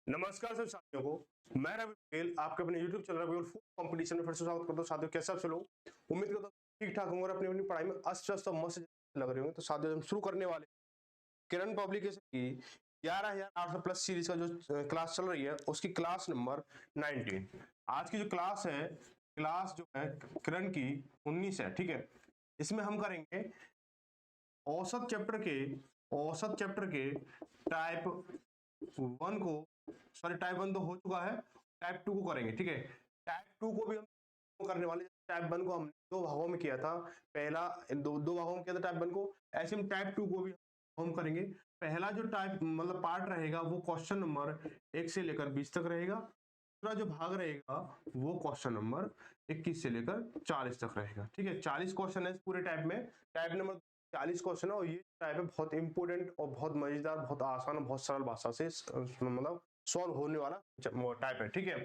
नमस्कार सभी साथियों को। मैं रवि पटेल आपके अपने YouTube channel Ravi food competition में फिर से स्वागत करता हूं। साथियों कैसे आप सब लोग, उम्मीद करता हूं ठीक ठाक होंगे और अपनी अपनी पढ़ाई में अस्त व्यस्त और मस्त लग रहे होंगे। तो साथियों हम शुरू करने वाले किरण पब्लिकेशन की 11800 प्लस सीरीज का जो क्लास चल रही है उसकी क्लास नंबर 19। आज की जो क्लास है, क्लास जो है किरण की 19 है। ठीक है, इसमें हम करेंगे औसत चैप्टर के टाइप 1 को, सॉरी टाइप 1 तो हो चुका है, टाइप 2 को करेंगे। ठीक है, टाइप 2 को भी हम करने वाले। टाइप 1 को हमने दो भागों में किया था, पहला दो भागों में किया था टाइप 1 को, ऐसे में टाइप 2 को भी हम करेंगे। पहला जो टाइप मतलब पार्ट रहेगा वो क्वेश्चन नंबर 1 से लेकर 20 तक रहेगा। दूसरा जो भाग रहेगा वो क्वेश्चन नंबर 21 से लेकर 40 तक रहेगा। ठीक है, 40 क्वेश्चन है इस पूरे टाइप में। टाइप नंबर 40 क्वेश्चन है और ये टाइप है बहुत इंपोर्टेंट और बहुत मजेदार, बहुत आसान और बहुत सरल भाषा से मतलब सॉल्व होने वाला टाइप है। ठीक है,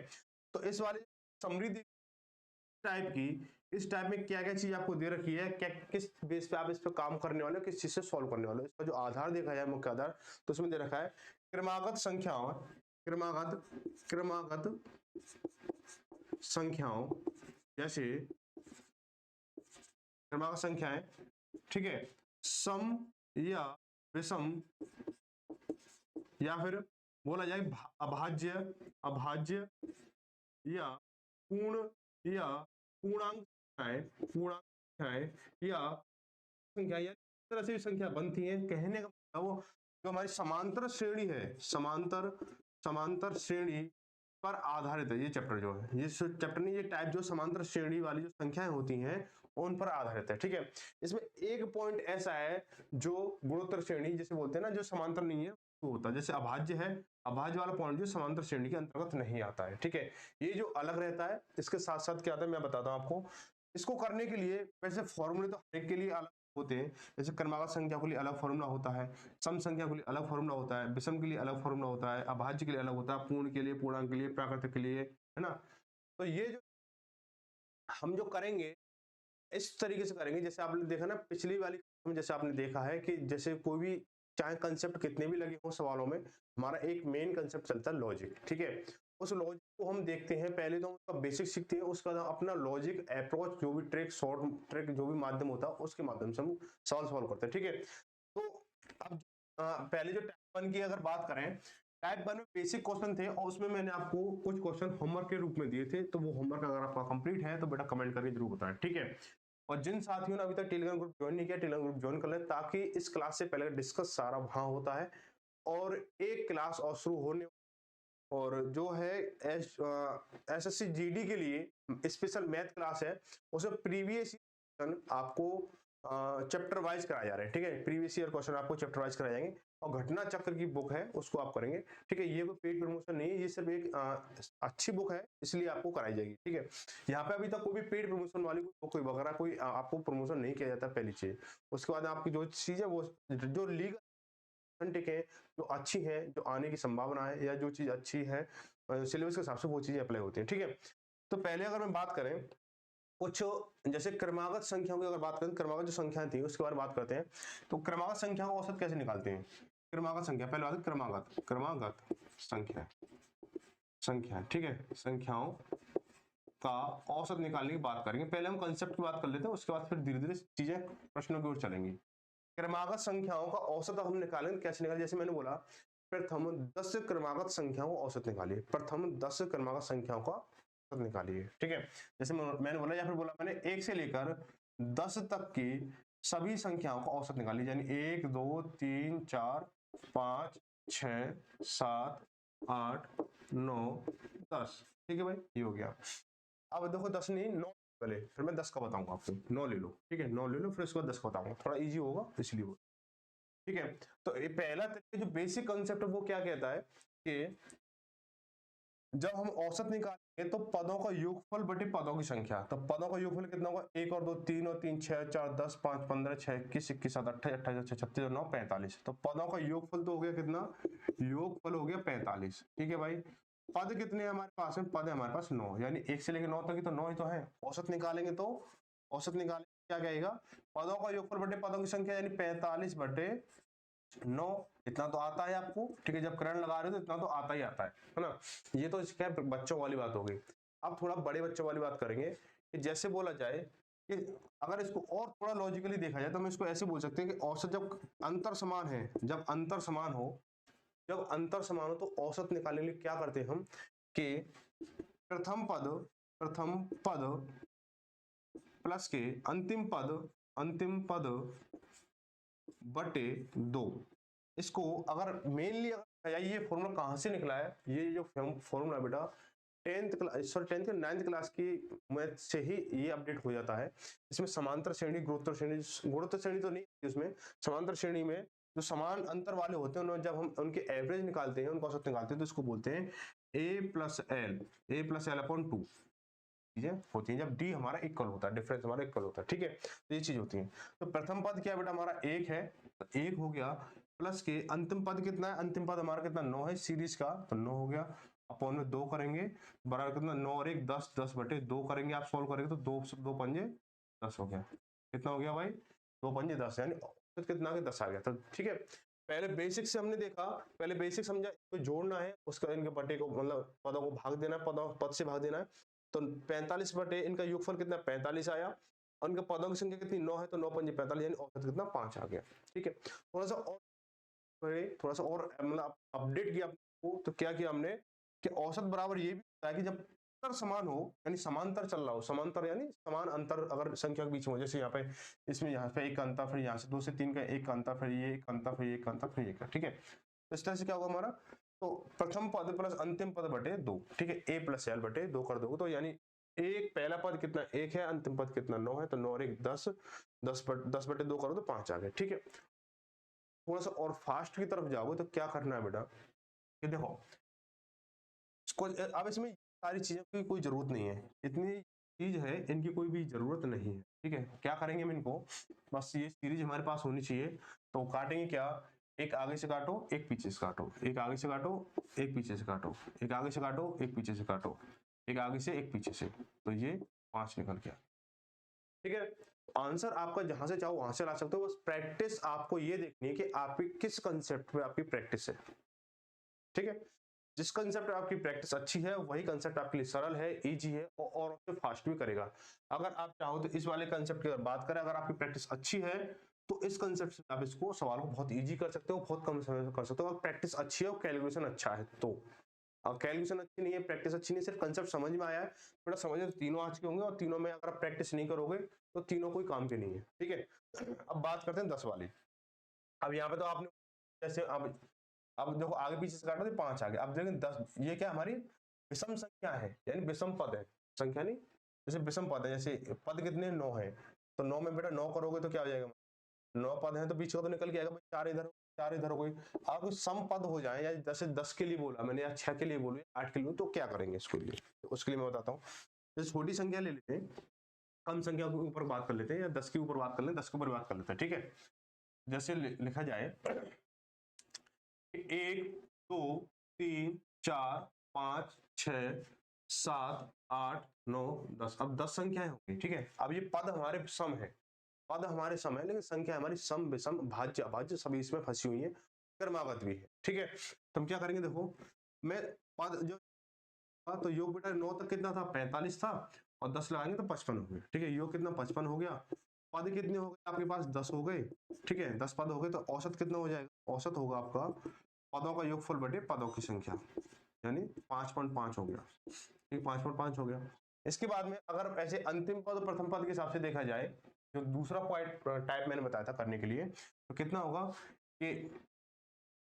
तो इस वाली समरी टाइप की, इस टाइप में क्या क्या चीज आपको दे रखी है, क्या किस बेस पे आप इस पे काम करने वाले हो, किस चीज से सॉल्व करने वाले हो, इसका जो आधार देखा जाए, मुख्य आधार, तो उसमें दे रखा है क्रमागत संख्याओं, क्रमागत संख्याओं जैसे क्रमागत संख्याएं, ठीक है, सम या विषम या फिर बोला जाए अभाज्य, अभाज्य या पूर्ण या पूर्णांक संख्याएं, पूर्णांक संख्याएं या संख्या, या इस तरह से भी संख्या बनती है। कहने का मतलब वो जो हमारी समांतर श्रेणी है, समांतर श्रेणी पर आधारित है ये चैप्टर जो है, ये चैप्टर नहीं, ये टाइप जो समांतर श्रेणी वाली जो संख्याएं होती हैं उन पर आधारित है। ठीक है, इसमें एक पॉइंट ऐसा है जो गुणोत्तर श्रेणी जैसे बोलते हैं ना, जो समांतर नहीं है वो होता है, जैसे अभाज्य है, अभाज्य वाला पॉइंट जो समांतर श्रेणी के अंतर्गत नहीं आता है। ठीक है, ये जो अलग रहता है, इसके साथ साथ क्या आता है मैं बताता हूं आपको। इसको करने के लिए वैसे फॉर्मूले तो हर एक के लिए अलग होते हैं, जैसे क्रमागत संख्या के लिए अलग फॉर्मूला होता है, सम संख्या के लिए अलग फॉर्मूला होता है, विषम के लिए अलग फॉर्मूला होता है, अभाज्य के लिए अलग होता है, पूर्ण के लिए, पूर्णांक के लिए, प्राकृतिक के लिए, है ना। तो ये जो हम जो करेंगे इस तरीके से करेंगे, जैसे आपने देखा ना पिछली वाली में, जैसे आपने देखा है कि जैसे कोई भी चाहे कंसेप्ट कितने भी लगे हो सवालों में, हमारा एक मेन कंसेप्ट चलता है लॉजिक। ठीक है, उस लॉजिक को हम देखते हैं, पहले तो हम उसका बेसिक सीखते हैं, उसका अपना लॉजिक अप्रोच जो भी ट्रिक, शॉर्ट ट्रिक जो भी माध्यम होता है उसके माध्यम से हम सवाल सॉल्व करते हैं। ठीक है, तो अब पहले जो टाइप 1 की अगर बात करें, टाइप 1 में बेसिक क्वेश्चन थे और उसमें मैंने आपको कुछ क्वेश्चन होमवर्क के रूप में दिए थे, तो वो होमवर्क अगर आपका कंप्लीट है तो बेटा कमेंट करके जरूर बताएं। ठीक है, और जिन साथियों ने अभी तक टेलीग्राम ग्रुप ज्वाइन नहीं किया, टेलीग्राम ग्रुप ज्वाइन कर लें, ताकि इस क्लास से पहले डिस्कस सारा वहां होता है। और एक क्लास और शुरू होने, और जो है एसएससी जीडी के लिए स्पेशल मैथ क्लास है, उसमें प्रीवियस आपको चैप्टर वाइज कराए जा रहे हैं। ठीक है, प्रीवियस ईयर क्वेश्चन आपको चैप्टर वाइज कराए जाएंगे और घटना चक्र की बुक है उसको आप करेंगे। ठीक है, ये कोई पेड प्रमोशन नहीं है, ये सिर्फ एक अच्छी बुक है इसलिए आपको कराई जाएगी। ठीक है, यहाँ पे अभी तक कोई भी पेड प्रमोशन वाली बुक वगैरह कोई आपको प्रमोशन नहीं किया जाता, पहली चीज। उसके बाद आपकी जो चीज है वो जो लीगल ऑथेंटिक है, जो अच्छी है, जो आने की संभावना है, या जो चीज अच्छी है सिलेबस के हिसाब से वो चीजें अप्लाई होती है। ठीक है, तो पहले अगर मैं बात करें कुछ, जैसे क्रमागत संख्याओं की अगर बात करें, क्रमागत जो संख्याएं थी उसके बारे में बात करते हैं। तो क्रमागत संख्याओं का औसत कैसे निकालते हैं? क्रमागत संख्या, पहले बात क्रमागत, संख्या, ठीक है, संख्याओं का औसत निकालने की बात करेंगे। पहले हम कंसेप्ट की बात कर लेते हैं, उसके बाद फिर धीरे धीरे चीजें प्रश्नों की ओर चलेंगी। क्रमागत संख्याओं का औसत हम निकालेंगे, कैसे निकालें? जैसे मैंने बोला, प्रथम 10 क्रमागत संख्याओं का औसत निकालिए, प्रथम 10 क्रमागत संख्याओं का औसत निकालिए। ठीक है, जैसे मैंने बोला, या फिर बोला मैंने 1 से लेकर 10 तक की सभी संख्याओं का औसत निकालिए, यानी 1 2 3 4 5 6 7 8 9 10। ठीक है भाई, ये हो गया। अब देखो 10 नहीं 9, पहले फिर मैं 10 का बताऊंगा आपको। 9 ले लो, ठीक है, 9 ले लो, फिर उसके बाद 10 का बताऊंगा, थोड़ा इजी होगा इसलिए। ठीक है, तो ये पहला तरीका जो बेसिक कॉन्सेप्ट है वो क्या कहता है कि जब हम औसत निकालेंगे तो पदों का योगफल बटे पदों की संख्या, तो पदों का योगफल कितना होगा? 1 और 2 3 और 3 6 4 10 5 15 6 21 21 7 28 28 36 और 9 45। तो पदों का योगफल तो हो गया कितना? योगफल हो गया 45। ठीक है भाई, पद कितने हैं हमारे पास में? पद है हमारे पास 9, यानी 1 से लेकर 9 तक ही तो 9 ही तो है। औसत निकालेंगे तो औसत निकालेंगे क्या कहेगा? पदों का योगफल बटे पदों की संख्या, यानी 45 बटे 9 इतना तो आता है आपको, ठीक है, जब करंट लगा रहे हो तो इतना तो आता ही आता है ना। ये तो क्या बच्चों वाली बात हो गई। अब थोड़ा बड़े बच्चों वाली बात करेंगे कि जैसे बोला जाए कि अगर इसको और थोड़ा लॉजिकली देखा जाए तो हम इसको ऐसे बोल सकते हैं कि औसत जब अंतर समान है, जब अंतर समान हो, जब अंतर समान हो तो औसत निकालने के लिए क्या करते हैं हम कि प्रथम पद प्लस के अंतिम पद बटे 2। इसको अगर मेनली ये फॉर्मूला कहां से निकला है, ये जो फॉर्मूला बेटा 10th class, sorry 10th 9th class की मैथ से ही ये अपडेट हो जाता है। इसमें समांतर श्रेणी, गुणोत्तर श्रेणी तो नहीं, उसमें समांतर श्रेणी में जो समान अंतर वाले होते हैं जब हम उनके एवरेज निकालते हैं, उनका औसत निकालते हैं, तो इसको बोलते हैं a प्लस एल अपॉन 2 चीजें होती हैं जब d हमारा इक्वल होता है, डिफरेंस हमारा इक्वल होता है, ठीक है। तो ये चीज होती है। तो प्रथम पद क्या बेटा हमारा 1 है, तो 1 हो गया, प्लस के अंतिम पद कितना है, अंतिम पद हमारा कितना 9 है सीरीज का, तो 9 हो गया, अपॉन में 2 करेंगे, बराबर कितना 9 और 1 10, 10 बटे 2 करेंगे, आप सोल्व करेंगे तो 2 पंजे 10 हो गया। कितना हो गया भाई, 2 पंजे 10, यानी कितना के 10 आ गया। तो ठीक है, पहले बेसिक से हमने देखा, पहले बेसिक समझा, इसको जोड़ना है, उसका इनके बटे को मतलब पदों को भाग देना है, पद से भाग देना है। तो 45 बटे इनका योगफल कितना 45 आया, और इनके पदों की संख्या कितनी 9 है, तो 9 पंजे 45, यानी औसत कितना 5 आ गया। ठीक है, थोड़ा सा और मतलब अपडेट किया आपको, तो क्या किया हमने कि औसत बराबर ये भी होता है कि जब अंतर समान हो, यानी समांतर चल रहा हो, समांतर यानी समान अंतर अगर संख्या के बीच में हो, जैसे यहाँ पे इसमें यहाँ पे एक का अंतर, फिर यहाँ से 2 से 3 का एक का अंतर, फिर ये एक का अंतर, फिर ये एक का अंतर, फिर ये का, ठीक है। तो इस तरह से क्या होगा हमारा, तो प्रथम पद प्लस अंतिम पद बटे 2, ठीक है, a प्लस एल बटे 2 कर दोगे तो यानी एक पहला पद कितना 1 है, अंतिम पद कितना 9 है, तो 9 और 1 10, 10 बटे 2 करो तो 5 आ गए। ठीक है, थोड़ा सा और फास्ट की तरफ जाओगे तो क्या करना है बेटा कि देखो इसको, अब इसमें सारी चीजों की कोई जरूरत नहीं है, इतनी चीज है इनकी कोई भी जरूरत नहीं है। ठीक है, क्या करेंगे हम इनको, बस ये सीरीज हमारे पास होनी चाहिए, तो काटेंगे क्या, एक आगे से काटो, एक पीछे से काटो, एक आगे से काटो, एक पीछे से काटो, एक आगे से काटो, एक पीछे से काटो, एक आगे से एक पीछे से, तो ये 5 निकल गया। ठीक है, आंसर आपका जहां से चाहो वहां से ला सकते हो, बस प्रैक्टिस आपको ये देखनी है कि आपकी किस कंसेप्ट पे आपकी प्रैक्टिस है। ठीक है, जिस कंसेप्ट पे आपकी प्रैक्टिस अच्छी है वही कंसेप्ट आपके लिए सरल है, इजी है और फास्ट भी करेगा। अगर आप चाहो तो इस वाले कंसेप्ट की बात करें, अगर आपकी प्रैक्टिस अच्छी है तो इस कंसेप्ट से आप इसको सवाल को बहुत इजी कर सकते हो, बहुत कम समय में कर सकते हो। अगर प्रैक्टिस अच्छी है और कैलकुलेशन अच्छा है तो, और कैलकुलेशन अच्छी नहीं है, प्रैक्टिस अच्छी नहीं, सिर्फ कंसेप्ट समझ में आया है, थोड़ा समझ तो तीनों आज के होंगे, और तीनों में अगर आप प्रैक्टिस नहीं करोगे तो तीनों कोई काम के नहीं है। ठीक है, अब बात करते हैं 10 वाली। अब यहाँ पे तो आपने जैसे अब देखो आगे पीछे से काटा तो 5 आ गया। अब देखें 10, ये क्या हमारी विषम संख्या है, यानी विषम पद है, संख्या नहीं, जैसे विषम पद है, जैसे पद कितने 9 है, तो 9 में बेटा 9 करोगे तो क्या हो जाएगा, 9 पद है तो बीच का तो निकल के आएगा भाई, 4 इधर हो गई। आप सम पद हो जाए, या जैसे 10 के लिए बोला मैंने, या 6 के लिए बोलूँ, 8 के लिए, तो क्या करेंगे इसके लिए, तो उसके लिए मैं बताता हूँ। जैसे छोटी संख्या ले लेते हैं, कम संख्या के ऊपर बात कर लेते हैं, या 10 के ऊपर बात कर लेते हैं, 10 के ऊपर बात कर लेते हैं। ठीक है, जैसे लिखा जाए 1 2 3 4 5 6 7 8 9 10, अब 10 संख्याएं होंगी। ठीक है, अब ये पद हमारे सम है, पद हमारे सम है, लेकिन संख्या हमारी सम विषम भाज्य अभाज्य सभी इसमें फंसी हुई है, क्रमागत भी है। ठीक है, तो हम क्या करेंगे, देखो मैं पद जो तो योग बेटा 9 तक कितना था 45 था, और 10 लगाएंगे तो 55 हो गए। ठीक है, योग कितना 55 हो गया, पद कितने हो गए आपके पास 10 हो गए। ठीक है, 10 पद हो गए, तो औसत कितना हो जाएगा, औसत होगा आपका पदों का योगफल बटे पदों की संख्या, यानी 5.5 हो गया। ठीक, 5.5 हो गया। इसके बाद में अगर ऐसे अंतिम पद और प्रथम पद के हिसाब से देखा जाए, जो दूसरा पॉइंट टाइप मैंने बताया था करने के लिए, तो कितना होगा कि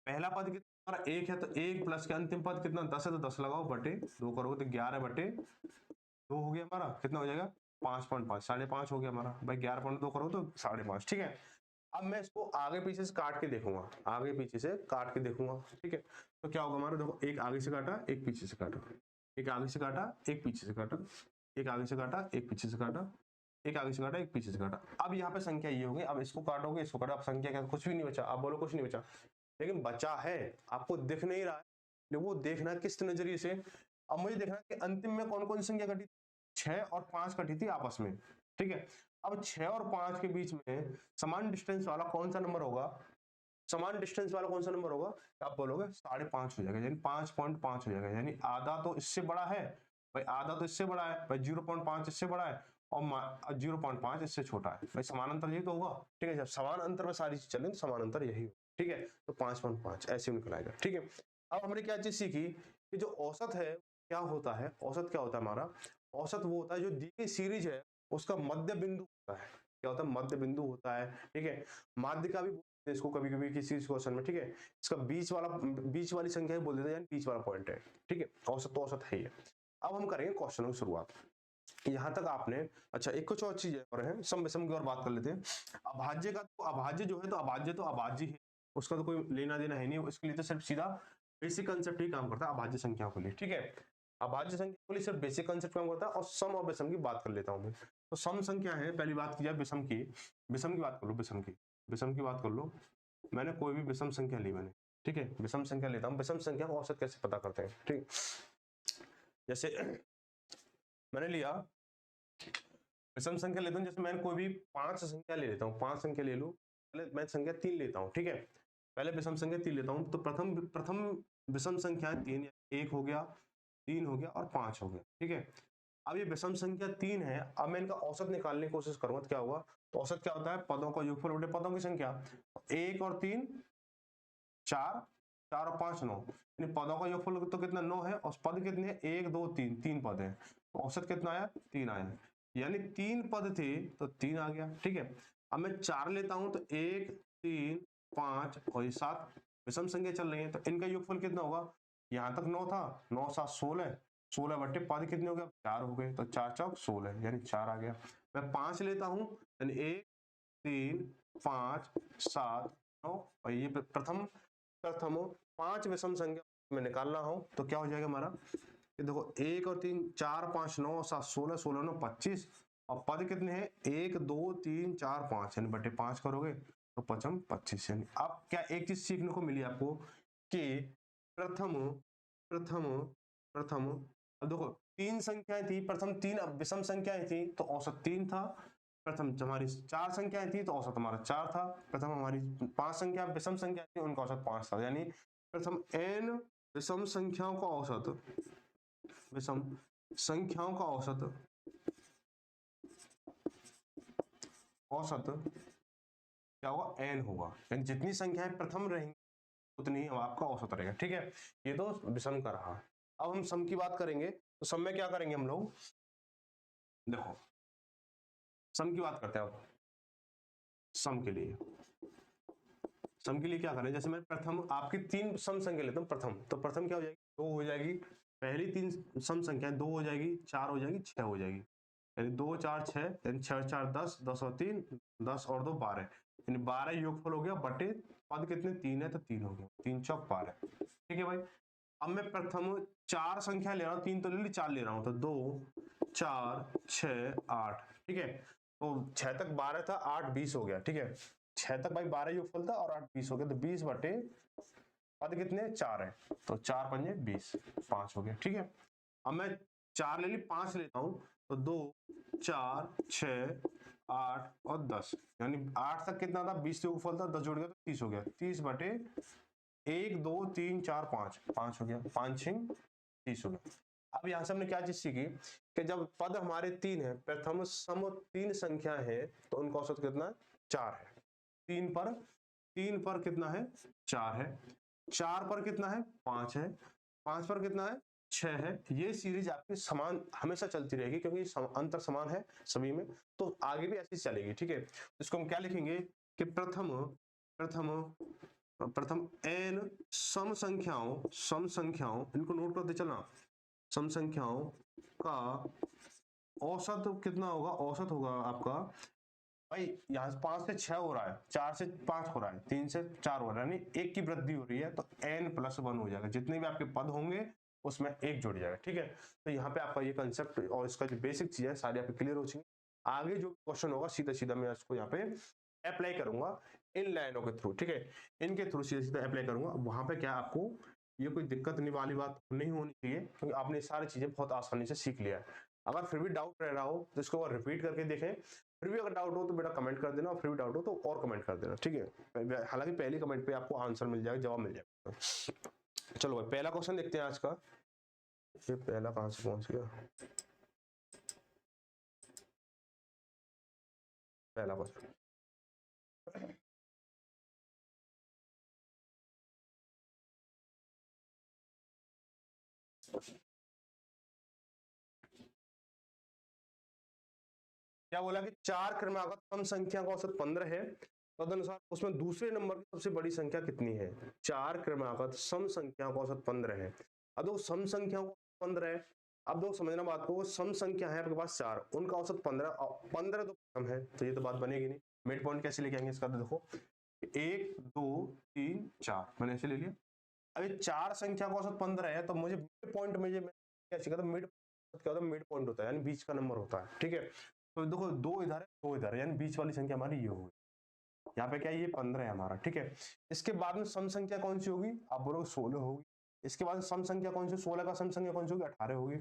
पहला पद कितना 1 है, तो 1 प्लस के अंतिम पद कितना 10 है, तो 10 लगाओ बटे 2 करोगे तो 11 बटे 2 हो गया हमारा, कितना हो जाएगा 5.5, 5.5 हो गया हमारा भाई, 11.2 करो तो 5.5। ठीक है, अब मैं इसको आगे पीछे से काट के देखूंगा, आगे पीछे से काट के देखूंगा। ठीक है, तो क्या होगा हमारा, देखो एक आगे से काटा, एक पीछे से काटा, एक आगे से काटा, एक पीछे से काटा, एक आगे से काटा, एक पीछे से काटा, एक आगे से काटा, एक पीछे से काटा। अब यहाँ पे संख्या ये होगी, अब इसको काटोगे, इसको काटा, अब संख्या क्या, कुछ भी नहीं बचा। आप बोलो कुछ नहीं बचा, लेकिन बचा है, आपको दिख नहीं रहा है, लेकिन वो देखना किस नजरिए से। अब मुझे देखना कि अंतिम में कौन कौन सी संख्या घटी, 6 और 5 कटी थी आपस में। ठीक है, अब 6 और 5 के बीच में समान डिस्टेंस वाला कौन सा नंबर होगा, समान डिस्टेंस वाला कौन सा नंबर होगा, आप बोलोगे 5.5 हो जाएगा, यानी 5.5 हो जाएगा, यानी आधा तो इससे बड़ा है भाई, आधा तो इससे बड़ा है भाई, 0.5 इससे बड़ा है और 0.5 इससे छोटा है भाई, समान अंतर यही तो होगा। ठीक है, जब समान अंतर में सारी चीज चलें तो समान अंतर यही हो। ठीक है, तो 5.5 ऐसे निकल आएगा। ठीक है, अब हमने क्या चीज सीखी कि जो औसत है क्या होता है, औसत क्या होता है हमारा, औसत वो होता है जो दी गई सीरीज है उसका मध्य बिंदु होता है। क्या होता है, मध्य बिंदु होता है। ठीक है, माध्य का भी बोलते हैं इसको कभी कभी किसी क्वेश्चन में। ठीक है, इसका बीच वाली संख्या ही बोल देते हैं, यानी बीच वाला पॉइंट है। ठीक है, औसत तो औसत है ही है। अब हम करेंगे क्वेश्चनों की शुरुआत। यहां तक आपने, अच्छा एक कुछ और चीजें और हैं, सम विषम की और बात कर लेते हैं। अभाज्य का तो अभाज्य जो है, तो अभाज्य ही, उसका तो कोई लेना देना है नहीं, इसके लिए तो सिर्फ सीधा बेसिक कंसेप्ट ही काम करता है अभाज्य संख्या के लिए। ठीक है, अभाज्य संख्या के लिए सिर्फ बेसिक कंसेप्ट काम करता है। और सम और विषम की बात कर लेता हूं मैं। तो सम संख्या है, पहली बात की जाए विषम की, विषम की बात कर लो, विषम की बात कर लो। मैंने कोई भी विषम संख्या ली मैंने, ठीक है, विषम संख्या लेता हूं। विषम संख्या का औसत कैसे पता करते हैं, ठीक, जैसे मैंने लिया विषम संख्या लेता हूं, जैसे मैंने कोई भी 5 संख्या ले लेता हूं, 5 संख्या ले लूं, पहले मैं संख्या 3 लेता हूं। ठीक है, पहले विषम संख्या 3 लेता हूं, तो प्रथम विषम संख्या 3, 1 हो गया, 3 हो गया और 5 हो गया। ठीक है, अब ये विषम संख्या 3 है, अब मैं इनका औसत निकालने की कोशिश करूंगा तो क्या होगा, तो औसत क्या होता है, पदों का योगफल बटे पदों की संख्या। 1 और 3 4, 4 और 5 9, यानी पदों का योगफल तो कितना 9 है, और पद कितने हैं, 1 2 3, 3 पद है, तो औसत कितना आया, 3 आया, यानी 3 पद थे तो 3 आ गया। ठीक है, अब मैं 4 लेता हूं तो 1 3 5 और ये 7 विषम संख्या चल रही है, तो इनका योगफल कितना होगा, यहां तक 9 था, 9 7 16, 16 बटे पद कितने हो गए, 4 हो गए, तो 4 चौक 16, यानी 4 आ गया। मैं 5 लेता हूं, यानी 1 3 5 7 9, और ये प्रथम 5 विषम संख्या में निकाल रहा हूं, तो क्या हो जाएगा हमारा, ये देखो 1 और 3 4 5 9 7 16, 16 9 25, और पद कितने हैं 1 2 3 4 5, यानी बटे 5 करोगे तो 5 25। यानी अब क्या एक चीज सीखने को मिली आपको कि प्रथम प्रथम प्रथम, अब देखो 3 संख्याएं थी, प्रथम 3 विषम संख्याएं थी तो औसत 3 था, प्रथम हमारी 4 संख्याएं थी तो औसत हमारा 4 था, प्रथम हमारी 5 संख्या विषम संख्या थी उनका औसत 5 था, यानी प्रथम n विषम संख्याओं का औसत, विषम संख्याओं का औसत, औसत क्या होगा, n होगा, यानी जितनी संख्याएं प्रथम रहेंगी उतनी आपका औसत रहेगा। ठीक है, ये तो विषम का रहा। अब हम सम की बात करेंगे, तो सम में क्या करेंगे हम लोग, देखो सम की बात करते हैं। अब सम के लिए, सम के लिए क्या करें, जैसे मैं प्रथम आपकी 3 सम संख्या लेता हूं, प्रथम, तो प्रथम क्या हो जाएगी, 2 हो जाएगी, पहली 3 सम संख्या 2 हो जाएगी, 4 हो जाएगी, 6 हो जाएगी, यानी 2 4 6, यानी 6 4 10, 10 और 3 10 और 2 12, यानी 12 योगफल हो गया बटे पद कितने 3 है, तो 3 हो गया, 3 चौक 12। ठीक है भाई, अब मैं प्रथम 4 संख्या ले रहा हूं, 3 तो ले ली, 4 ले रहा हूं, तो 2 4 6 8। ठीक है, तो 6 तक 12 था, 8 20 हो गया। ठीक है, 6 तक भाई 12 योगफल था और 8 20 हो गया, तो 20 बटे पद कितने 4 है, तो 4 पंजे 20, 5 हो गया। ठीक है, अब मैं 4 ले ली, 5 लेता हूं, तो 2 4 6 8 और 10, यानी 8 तक कितना था, 20 योगफल था, 10 जोड़ गया तो 30 हो गया, 30 बटे 1 2 3 4 5, 5 हो गया, 5 6 30 हो गया। अब यहां से हमने क्या चीज सीखी कि जब पद हमारे 3 है, प्रथम सम 3 संख्या है, तो उनका औसत कितना है, 4 है। 3 पर कितना है, 4 है, 4 पर कितना है, 5 है, 5 पर कितना है, 6 है। ये सीरीज आपकी समान हमेशा चलती रहेगी क्योंकि अंतर समान है सभी में, तो आगे भी ऐसी चलेगी। ठीक है, इसको हम क्या लिखेंगे कि प्रथम प्रथम प्रथम n सम संख्याओं इनको नोट करते चलना, सम संख्याओं का औसत कितना होगा, औसत होगा आपका भाई, यहाँ से 5 से 6 हो रहा है, 4 से 5 हो रहा है, 3 से 4 हो रहा है, यानी 1 की वृद्धि हो रही है, तो n+1 हो जाएगा, जितने भी आपके पद होंगे उसमें 1 जुड़ जाएगा। ठीक है, तो यहाँ पे आपका ये कंसेप्ट और इसका जो बेसिक चीज है सारी आपकी क्लियर हो जाएंगी। आगे जो क्वेश्चन होगा सीधा सीधा मैं इसको यहाँ पे अप्लाई करूंगा इन लाइनों के थ्रू। ठीक है, इनके थ्रू सीधा सीधा अप्लाई करूंगा, वहां पे क्या आपको ये कोई दिक्कत नहीं वाली बात नहीं होनी चाहिए, क्योंकि आपने सारी चीजें बहुत आसानी से सीख लिया है। अगर फिर भी डाउट रह रहा हो तो इसको रिपीट करके देखें, फिर भी अगर डाउट हो तो बेटा कमेंट कर देना, और फिर भी डाउट हो तो और कमेंट कर देना, ठीक है। हालांकि पहली कमेंट पे आपको आंसर मिल जाएगा, जवाब मिल जाएगा। चलो भाई पहला क्वेश्चन देखते हैं आज का। ये पहला कहां से पहुंच गया, पहला क्वेश्चन। क्या बोला कि चार क्रमागत सम संख्या का औसत 15 है, तदनुसार उसमें दूसरे नंबर की सबसे बड़ी संख्या कितनी है। चार क्रमागत सम संख्या का औसत 15 है। अब देखो सम संख्या 15 है, अब देखो समझना बात को, सम संख्या है आपके पास चार, उनका औसत 15, 15 तो कम है, तो ये तो बात बनेगी नहीं। मिड पॉइंट कैसे लेके आएंगे इसका, तो देखो 1 2 3 4 मैंने ऐसे ले लिया। अभी चार संख्या का औसत 15 है, तो मुझे मिड पॉइंट में क्या चाहिए था, मिड पॉइंट होता है यानी बीच का नंबर होता है, ठीक है। तो देखो दो इधर है, दो इधर है, यानी बीच वाली संख्या हमारी ये होगी। यहाँ पे क्या है, ये 15 है हमारा, ठीक है। इसके बाद में सम संख्या कौन सी होगी, आप बोलोगे 16 होगी। इसके बाद सम संख्या कौन सी, 16 का सम संख्या कौन सी होगी, 18 होगी।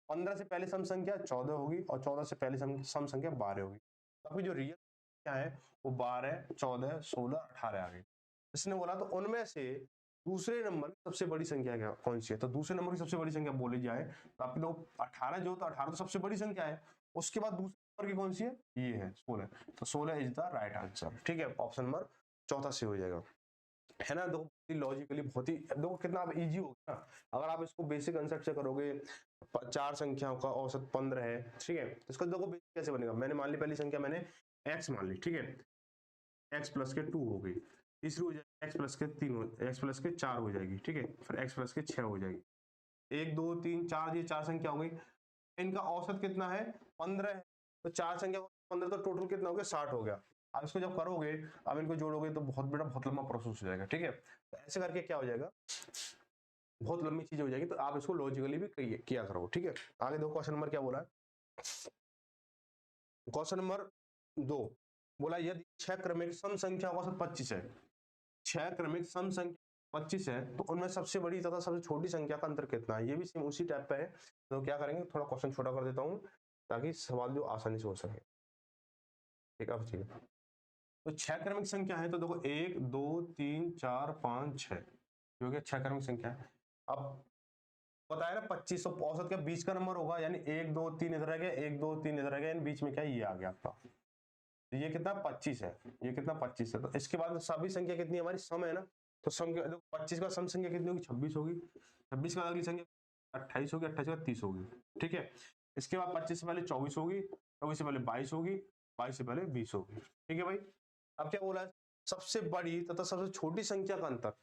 15 से पहले सम संख्या 14 होगी, और 14 से पहले सम संख्या 12 होगी। आपकी जो रियल क्या है वो 12 14 16 18 आ गई। इसने बोला तो उनमें से दूसरे नंबर की सबसे बड़ी संख्या क्या कौन सी है, तो दूसरे नंबर की सबसे बड़ी संख्या बोली जाए तो आपकी तो 18 जो, तो 18 तो सबसे बड़ी संख्या है। उसके बाद दूसरे नंबर की कौन सी है, ये है 16, तो 16 इज द राइट आंसर, ठीक है। ऑप्शन नंबर चौथा से हो जाएगा, है ना। देखो लॉजिकली बहुत ही, देखो कितना इजी होगा ना, अगर आप इसको बेसिक कंसेप्ट से करोगे। चार संख्याओं का औसत 15 है, ठीक है। तो इसका देखो बेसिक कैसे बनेगा, मैंने मान ली पहली संख्या मैंने x मान ली, ठीक है। x प्लस के 2 हो गई, तीसरी हो जाएगी x प्लस के 3 हो, x प्लस के 4 हो जाएगी, ठीक है। फिर x प्लस के 6 हो जाएगी, 1 2 3 4, ये चार संख्या हो गई। इनका औसत कितना है, 15 है। तो चार संख्या 15, तो टोटल कितना हो गया, 60 हो गया। अब इसको जब करोगे, अब इनको जोड़ोगे तो बहुत बड़ा बहुत लंबा प्रोसेस हो जाएगा, ठीक है। तो ऐसे करके क्या हो जाएगा, बहुत लंबी चीज हो जाएगी, तो आप इसको लॉजिकली भी किया करो, ठीक है। आगे देखो क्वेश्चन नंबर क्या बोला है। क्वेश्चन नंबर 2 बोला यदि 6 क्रमिक सम संख्या का औसत 25 है, 6 क्रमिक सम संख्या 25 है, तो उनमें सबसे बड़ी तथा सबसे छोटी संख्या का अंतर कितना है। ये भी सेम उसी टाइप पे है, तो क्या करेंगे, थोड़ा क्वेश्चन छोटा कर देता हूं ताकि सवाल जो आसानी से हो सके, ठीक है। ठीक है, तो 6 क्रमिक संख्या है, तो देखो 1 2 3 4 5 6, जो कि 6 क्रमिक संख्या है। अब बताया ना 25, तो औसत के बीच का नंबर होगा, यानी 1 2 3 इधर आ गया, 1 2 3 इधर आ गया, यानी बीच में क्या ये आ गया आपका, तो ये कितना 25 है, ये कितना 25 है। तो इसके बाद सभी संख्या कितनी हमारी सम है ना, तो सम 25 का सम संख्या कितनी होगी, 26 होगी। 26 का अगली संख्या 28 होगी, 28 का 30 होगी, ठीक है। इसके बाद 25 से पहले 24 होगी, 24 से पहले 22 होगी, 22 से पहले 20 होगी, ठीक है भाई। अब क्या बोला है, सबसे बड़ी तथा सबसे छोटी संख्या का अंतर।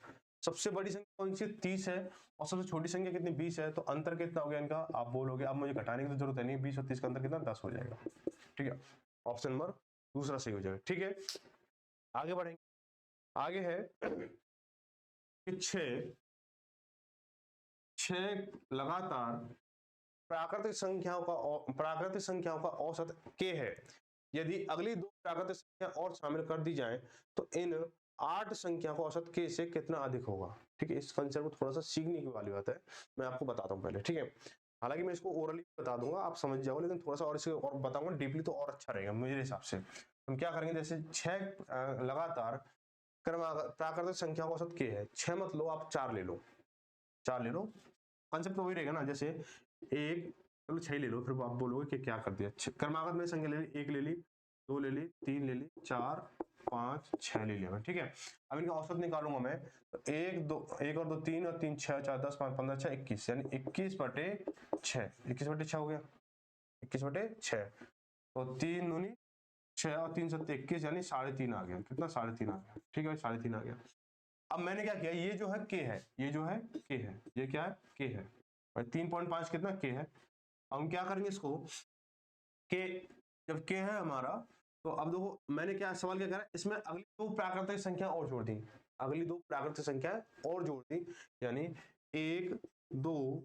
सबसे बड़ी संख्या कौन सी 30 है, और सबसे छोटी संख्या कितनी 20 है, तो अंतर कितना हो गया इनका, आप बोलोगे अब मुझे घटाने की तो जरूरत है नहीं, 20 और 30 का अंतर कितना 10 हो जाएगा, ठीक है। ऑप्शन नंबर दूसरा सही हो जाएगा, ठीक है। आगे बढ़ेंगे, आगे है कि छह लगातार प्राकृतिक संख्याओं का औसत k है। यदि अगली दो प्राकृतिक संख्या और शामिल कर दी जाए, तो इन 8 संख्या का औसत k से कितना अधिक होगा, ठीक है। इस कंसेप्ट को थोड़ा सा सीखने की वाली बात है, मैं आपको बताता हूँ पहले, ठीक है। हालांकि मैं इसको ओरली बता दूंगा, आप समझ जाओ, लेकिन थोड़ा सा और इसे और बताऊंगा डीपली तो और अच्छा रहेगा मेरे हिसाब से। हम क्या करेंगे, जैसे 6 लगातार प्राकृतिक संख्या का औसत k है, 6 मत लो, आप 4 ले लो, 4 ले लो। कंसेप्ट तो वही रहेगा ना, जैसे एक, चलो 6 ले लो, फिर आप बोलोगे कि क्या कर दिया। क्रमागत में संख्या ले ली, 1 ले ली, 2 ले ली, 3 ले ली, 4 5 6 ले लिया, ठीक है। अब इनका औसत निकालूंगा मैं, तो 1 2 1 और 2 3 और 3 6 4 10 5 15 6 21, यानी 21/6, 21/6 हो गया, 21/6, तो 3 दूनी 6 और 3 7 21, यानी 3.5 आ गया, कितना 3.5 आ गया, ठीक है भाई 3.5 आ गया। अब मैंने क्या किया, ये जो है के है, ये जो है के है, ये क्या है के है भाई, 3.5 कितना के है। अब हम क्या करेंगे इसको, के जब के है हमारा, तो अब देखो मैंने क्या सवाल क्या करा, इसमें अगली दो प्राकृतिक संख्या और जोड़ दी, अगली दो प्राकृतिक संख्या और जोड़ दी, यानी 1 2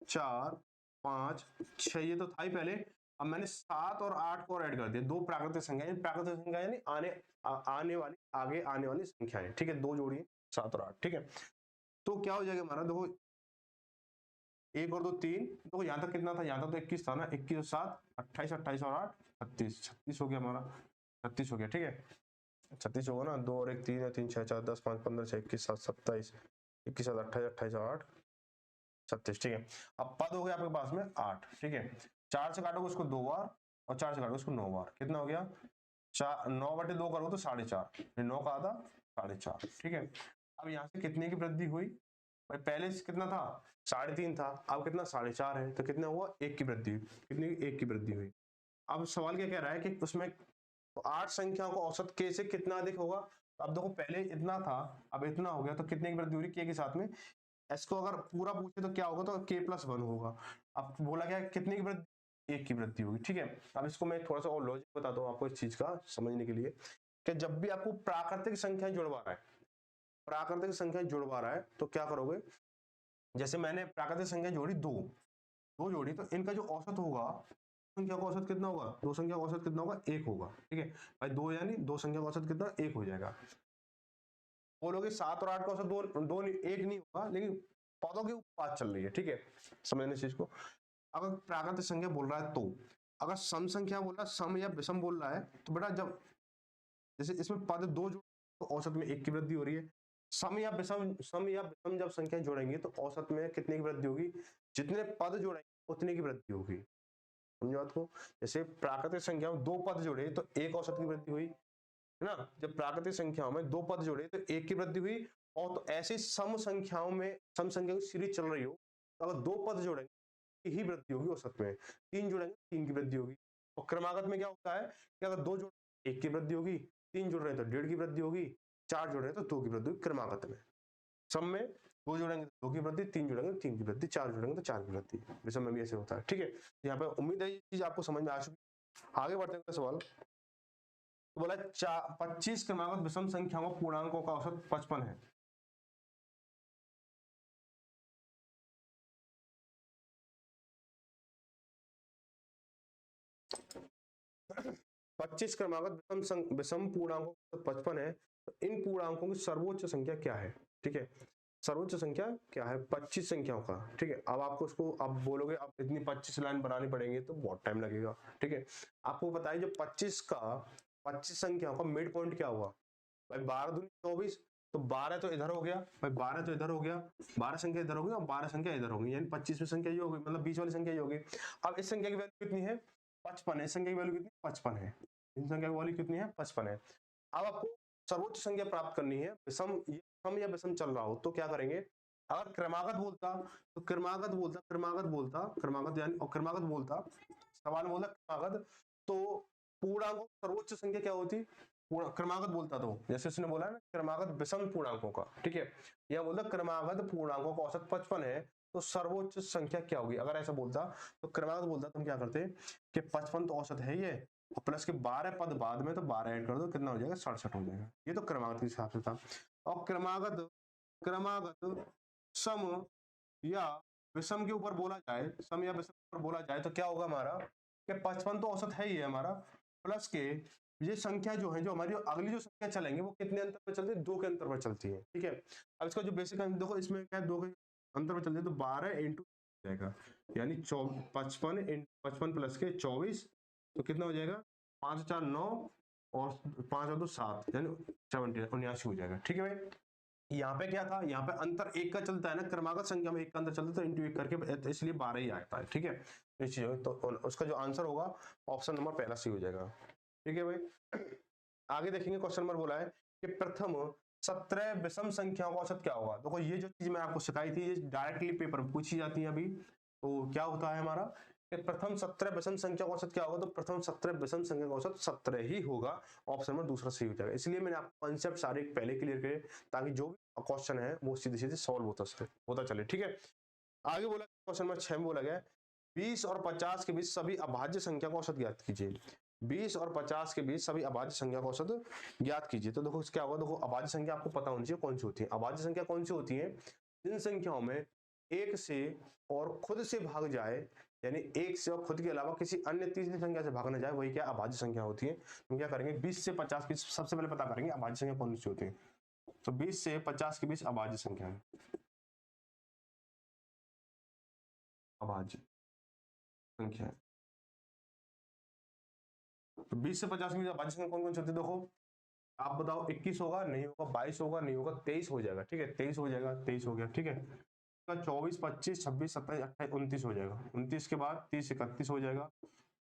4 5 6, ये तो था ही पहले। अब मैंने 7 और 8 को और ऐड कर दिया, दो प्राकृतिक संख्या, प्राकृतिक संख्या यानी आने वाली आगे आने वाली संख्याएं, ठीक है, दो जोड़ी 7 और 8, ठीक है। तो क्या हो जाएगा हमारा, देखो 1 और 2 3, तो यहाँ तक कितना था, यहाँ तक तो 21 था ना, 21 और 7 28, 28 और 8 36, 36 हो गया हमारा, 36 हो गया, ठीक है 36 होगा ना, 2 और 1 3 है, 3 6 4 10 5 15 6 21 7 27 21 7 28 28 और 8 36, ठीक है। अब पद हो गया आपके पास में 8, ठीक है। 4 से काटोगे उसको 2 बार और 4 से काटोगे उसको 9 बार, कितना हो गया 9/2 करोगे तो 4.5, 9 का आधा 4.5, ठीक है। अब यहाँ से कितने की वृद्धि हुई भाई, पहले से कितना था 3.5 था, अब कितना 4.5 है, तो कितना हुआ 1 की वृद्धि हुई, कितनी 1 की वृद्धि हुई। अब सवाल क्या कह रहा है कि उसमें तो 8 संख्याओं का औसत k से कितना अधिक होगा। अब देखो पहले इतना था, अब इतना हो गया, तो कितने की वृद्धि हो रही k के साथ में, s को अगर पूरा पूछे तो क्या होगा, तो k+1 होगा। अब बोला गया कितने की वृद्धि, 1 की वृद्धि होगी, ठीक है। अब इसको मैं थोड़ा सा और लॉजिक बताता हूँ आपको इस चीज का समझने के लिए, कि जब भी आपको प्राकृतिक संख्याएं जुड़वा रहा है, प्राकृतिक संख्याएं जुड़वा रहा है, तो क्या करोगे, जैसे मैंने प्राकृतिक संख्या जोड़ी दो जोड़ी, तो इनका जो औसत होगा, संख्या का औसत कितना होगा, दो संख्या का औसत कितना होगा, 1 होगा, ठीक है भाई। 2 यानी दो संख्या का औसत कितना, 1 हो जाएगा। बोलोगे 7 और 8 का औसत दो 1 नहीं होगा, लेकिन पदों के ऊपर बात चल रही है, ठीक है, समझने इस चीज को। अगर प्राकृतिक संख्या बोल रहा है, तो अगर सम संख्या बोल रहा है, सम या विषम बोल रहा है, तो बेटा जब जैसे इसमें पद दो जोड़, तो औसत में 1 की वृद्धि हो रही है। सम या विषम जब संख्या जोड़ेंगे, तो औसत में कितने की वृद्धि होगी, जितने पद जोड़ेंगे उतने की वृद्धि होगी, समझो बात को। जैसे प्राकृतिक संख्याओं में 2 पद जोड़े तो 1 औसत की वृद्धि हुई, है ना। जब प्राकृतिक संख्याओं में 2 पद जोड़े तो 1 की वृद्धि हुई, और तो ऐसे सम संख्याओं में, सम संख्या की सीरीज चल रही हो, तो अगर 2 पद जोड़ेंगे ही वृद्धि होगी औसत में, 3 जोड़ेंगे 3 की वृद्धि होगी। और क्रमागत में क्या होता है कि अगर 2 जोड़े 1 की वृद्धि होगी, 3 जुड़ रहे हैं तो 1.5 की वृद्धि होगी, 4 जुड़ रहे हैं तो 2 की वृद्धि होगी क्रमागत में। सम में 2 जोड़ेंगे तो 2 की वृद्धि, 3 जोड़ेंगे तो 3 की वृद्धि, 4 जोड़ेंगे तो 4 की वृद्धि, विषम में भी ऐसे होता है, ठीक है। यहाँ पे उम्मीद है ये चीज आपको समझ में आ चुकी। आगे बढ़ते हैं सवाल, तो बोला 25 क्रमागत विषम संख्याओं पूर्णांकों का औसत 55 है। 25 क्रमागत विषम पूर्णांकों का 55 है, तो इन पूर्णांकों की सर्वोच्च संख्या क्या है, ठीक है। सर्वोच्च संख्या क्या है 25 संख्याओं का, ठीक है। अब आपको उसको अब बोलोगे, अब इतनी 25 लाइन बनानी पड़ेंगी तो बहुत टाइम लगेगा, ठीक है। आपको बताइए जो 25 संख्याओं का मिड पॉइंट क्या हुआ भाई, 12 दूनी 24, तो 12 तो इधर हो गया भाई, 12 तो इधर हो गया, 12 संख्या इधर होगी और 12 संख्या इधर होगी, यानी 25वीं संख्या ये होगी, मतलब बीच वाली संख्या ये होगी। अब इस संख्या की वैल्यू कितनी है 55 है, इस संख्या की वैल्यू कितनी 55 है, इस संख्या की वैल्यू कितनी है 55 है। अब आपको सर्वोच्च संख्या प्राप्त करनी है, सम या विषम चल रहा हो तो क्या करेंगे, अगर क्रमागत बोलता तो क्रमागत यानी, और क्रमागत बोलता, सवाल बोला क्रमागत, तो पूर्णांकों की सर्वोच्च संख्या क्या होती, क्रमागत बोलता, तो जैसे उसने बोला ना क्रमागत विषम पूर्णांकों का, ठीक है, यह बोलता क्रमागत पूर्णांकों का औसत 55 है, तो सर्वोच्च संख्या क्या होगी। अगर ऐसा बोलता तो क्रमागत बोलता तो हम क्या करते कि 55 तो औसत है ये, और प्लस के 12 पद बाद में, तो 12 ऐड कर दो, कितना हो जाएगा 67 हो जाएगा। ये तो क्रमागत के हिसाब से था। और क्रमागत क्रमागत सम या विषम के ऊपर बोला जाए, सम या विषम के ऊपर बोला जाए तो क्या होगा हमारा, कि 55 तो औसत है ही है हमारा, प्लस के ये संख्या जो है, जो हमारी अगली जो संख्या चलेंगे वो कितने अंतर पर चलती है, 2 के अंतर पर चलती है, ठीक है। अब इसका जो बेसिक देखो, इसमें क्या है 2 के अंतर पर चलती है, तो 12 इंटू जाएगा, यानी 55 प्लस के 24, तो कितना हो जाएगा 5 4 9 और 5 और 2 7, यानी 79 हो जाएगा, ठीक है भाई। यहाँ पे क्या था, यहाँ पे अंतर 1 का चलता है ना, क्रमागत संख्या में 1 का अंतर चलता है, तो इंटू 1 करके, तो इसलिए 12 ही आता है, ठीक है। इस चीज तो उसका जो आंसर होगा ऑप्शन नंबर पहला सी हो जाएगा, ठीक है भाई। आगे देखेंगे क्वेश्चन नंबर बोला है कि प्रथम 17 विषम संख्याओं का औसत क्या होगा। देखो ये जो चीज मैं आपको सिखाई थी, ये डायरेक्टली पेपर में पूछी जाती है अभी। तो क्या होता है हमारा कि प्रथम 17 विषम संख्या का औसत क्या होगा, तो प्रथम 17 विषम संख्या का औसत 17 ही होगा, ऑप्शन नंबर दूसरा सही हो जाएगा। इसलिए मैंने आपको कंसेप्ट सारे पहले क्लियर करे, ताकि जो भी क्वेश्चन है वो सीधे सीधे सॉल्व होता चले, ठीक है। आगे बोला क्वेश्चन नंबर 6 में बोला गया 20 और 50 के बीच सभी अभाज्य संख्या का औसत ज्ञात कीजिए। 20 और 50 के बीच सभी अभाज्य संख्या का औसत ज्ञात कीजिए। तो देखो क्या होगा, देखो अभाज्य संख्या आपको पता होनी चाहिए कौन सी होती है। अभाज्य संख्या कौन सी होती है, जिन संख्याओं में एक से और खुद से भाग जाए, यानी एक से और खुद के अलावा किसी अन्य तीसरी संख्या से भागने जाए, वही क्या अभाज्य संख्या होती है। हम क्या करेंगे 20 से 50 के बीच सबसे पहले पता करेंगे अभाज्य संख्या कौन सी होती है। तो 20 से 50 के बीच अभाज्य संख्या है, अभाज्य संख्या है। तो 20 से 50 के बीच अभाज्य संख्या कौन कौन सी होती है? देखो आप बताओ, 21 होगा नहीं होगा, 22 होगा नहीं होगा, 23 हो जाएगा, ठीक है 23 हो जाएगा, 23 हो गया, ठीक है। 24, 25, 26, 27, 28, 29 हो जाएगा। 29 के बाद 30, 31 हो जाएगा।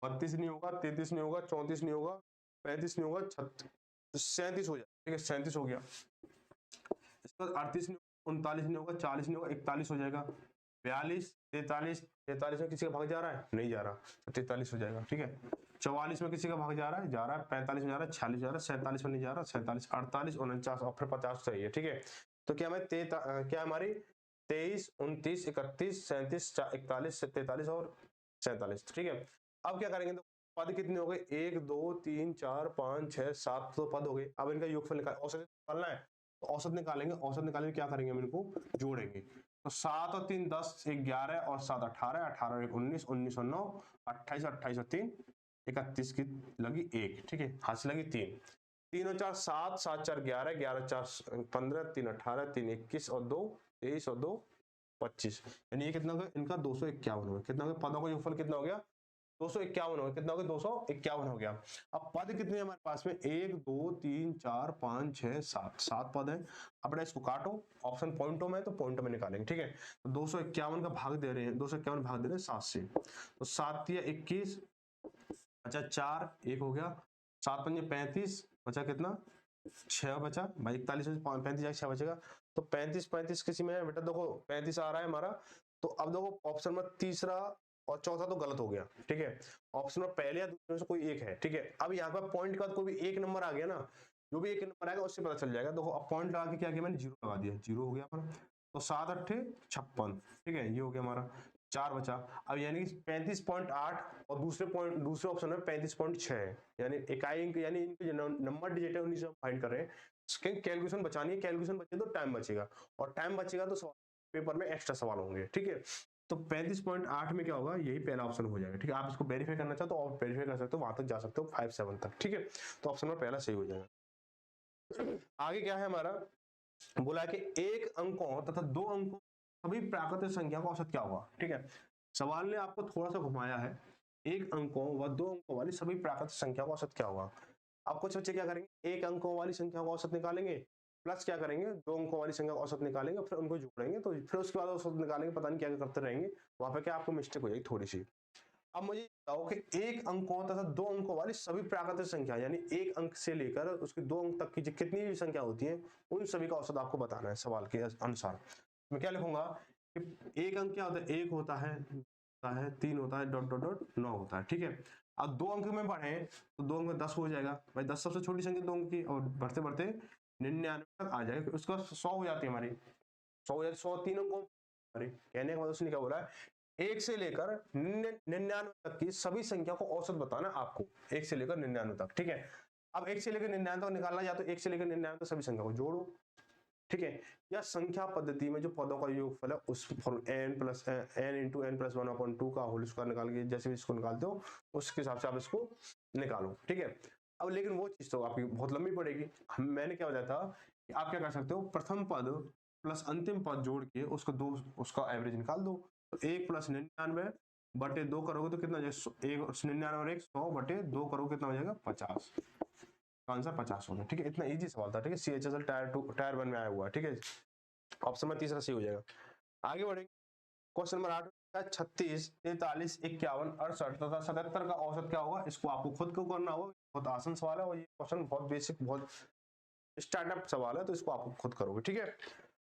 32 नहीं होगा, 33 नहीं होगा, 34 नहीं होगा, 35 नहीं होगा, 37 हो जाएगा, ठीक है 37 हो गया। इसके बाद 38 नहीं, 39 नहीं होगा, 40 नहीं होगा, 41 हो जाएगा। 42, 43, 43 में किसी का भाग जा रहा है? नहीं जा रहा, 43 हो जाएगा, ठीक है। 44 में किसी का भाग जा रहा है? जा रहा है। 45 में जा रहा है, 46 जा रहा है, 47 में नहीं जा रहा, 47, 48, 49 और फिर 50 सही है, ठीक है। तो क्या हमें क्या हमारी 23, 29, 31, 37, 41, 43 और 47, ठीक है। अब क्या करेंगे? तो पद कितने हो गए? 1, 2, 3, 4, 5, 6, 7 तो पद हो गए। अब इनका योगफल औसत निकालना है, तो औसत निकालेंगे। औसत निकालेंगे क्या करेंगे? हम इनको जोड़ेंगे। तो 7 और 3 10, 11 और 7 18, 18 और 1 19, 19 और 9 28, 28 और 3 31 की लगी 1, ठीक है। हाथ से लगी 3, 3 और 4 7, 7 4 11, 11 4 15, 3 18, 3 21 और 2 23 और 2 25, यानी ये कितना हो गया? इनका 251 हो गया। कितना हो गया? पदों का योगफल कितना हो गया? 251 हो गया। कितना हो गया? 251 हो गया। अब पद कितने हमारे पास में? 1 2 3 4 5 6 7, 7 पद है। अपने इसको काटो, ऑप्शन पॉइंटों में, तो पॉइंटों में निकालेंगे, ठीक है। तो 251 का भाग दे रहे हैं, 251 भाग दे रहे हैं 7 से। तो 7 या 21, अच्छा 4 1 हो गया, 7 पंजे 35, बचा कितना? 6 बचा भाई, 41 में 35 6 बचेगा। तो 35 35 किसी में है बेटा? देखो 35 आ रहा है हमारा। तो अब देखो ऑप्शन में तीसरा और चौथा तो गलत हो गया, ठीक है। ऑप्शन में पहले या दूसरे में से कोई एक है, ठीक है। अब यहाँ पर पॉइंट के बाद कोई भी एक नंबर आ गया ना, जो भी एक नंबर आएगा उससे पता चल जाएगा। देखो अब पॉइंट लगा के क्या किया मैंने? 0 लगा दिया, 0 हो गया हमारा। तो 7 8 56, ठीक है, ये हो गया हमारा। 4 बचा। अब यानी कि 35.8 और दूसरे ऑप्शन में 35.6 है, यानी इकाई अंक, यानी इनके नंबर डिजिट है उन्हीं से हम फाइंड कर रहे हैं। कैलकुलेशन बचानी है, कैलकुलेशन बचे तो टाइम बचेगा, और टाइम बचेगा तो पेपर में एक्स्ट्रा सवाल होंगे, ठीक है। तो 35.8 में क्या होगा? यही पहला ऑप्शन हो जाएगा, ठीक है। आप इसको वेरीफाई करना चाहते हो तो आप वेरीफाई कर सकते हो, वहां तक जा सकते हो 5 7 तक, ठीक है। तो ऑप्शन में पहला सही हो जाएगा। आगे क्या है हमारा? बोला कि एक अंकों तथा 2 अंकों सभी प्राकृतिक संख्या का औसत क्या होगा, ठीक है। सवाल ने आपको थोड़ा सा घुमाया है। एक अंकों व 2 अंकों वाली सभी प्राकृतिक संख्या का औसत क्या होगा? अब कुछ बच्चे क्या करेंगे? एक अंकों वाली संख्या का औसत निकालेंगे, प्लस क्या करेंगे? 2 अंकों वाली संख्या का औसत निकालेंगे, फिर उनको जोड़ेंगे, तो फिर उसके बाद औसत निकालेंगे, पता नहीं क्या क्या करते रहेंगे। वहां पे क्या आपको मिस्टेक हो जाएगी थोड़ी सी। अब मुझे बताओ कि एक अंकों तथा 2 अंकों वाली सभी प्राकृतिक संख्या, यानी एक अंक से लेकर उसके 2 अंक तक की जितनी भी संख्या होती है, उन सभी का औसत आपको बताना है सवाल के अनुसार। मैं क्या लिखूंगा कि एक अंक क्या होता है? 1 होता है, 3 होता है, डॉट डॉट डॉट 9 होता है, ठीक है। अब 2 अंक में बढ़े तो 2 अंक में 10 हो जाएगा भाई, 10 सबसे छोटी संख्या 2 अंक की, और बढ़ते बढ़ते 99 तक आ जाएगा, उसके बाद 100 हो जाती है हमारी। 100 हो जाती, 100 3 अंकों, अरे कहने का मतलब उसने क्या बोला है? 1 से लेकर 99 तक की सभी संख्या को औसत बताना आपको, 1 से लेकर 99 तक, ठीक है। अब 1 से लेकर 99 तक निकालना, या तो 1 से लेकर 99 तक सभी संख्या को जोड़ो, ठीक है, या संख्या पद्धति में जो पदों का योगफल है उस n इंटू n प्लस 1/2 का होल स्क्वायर निकाल के जैसे भी इसको निकालते हो उसके हिसाब से आप इसको निकालो, ठीक है। अब लेकिन वो चीज तो आपकी बहुत लंबी पड़ेगी। मैंने क्या बताया था कि आप क्या कर सकते हो? प्रथम पद प्लस अंतिम पद जोड़ के उसका एवरेज निकाल दो। तो 1 प्लस 99 बटे 2 करोगे तो कितना हो जाएगा? 99 और 1 100 बटे 2 करोगे कितना हो जाएगा? 50। आंसर 50 होगा, ठीक है। इतना इजी सवाल था, ठीक है। CHSL टायर 1 में आया हुआ, ठीक है। ऑप्शन में तीसरा सही हो जाएगा। आगे बढ़ेंगे। क्वेश्चन नंबर 8, 36, 43, 51, 68 तथा 77 का औसत क्या होगा? इसको आपको खुद को करना होगा, बहुत आसान सवाल है, और ये क्वेश्चन बहुत बेसिक, बहुत स्टार्टअप सवाल है, तो इसको आप खुद करोगे, ठीक है।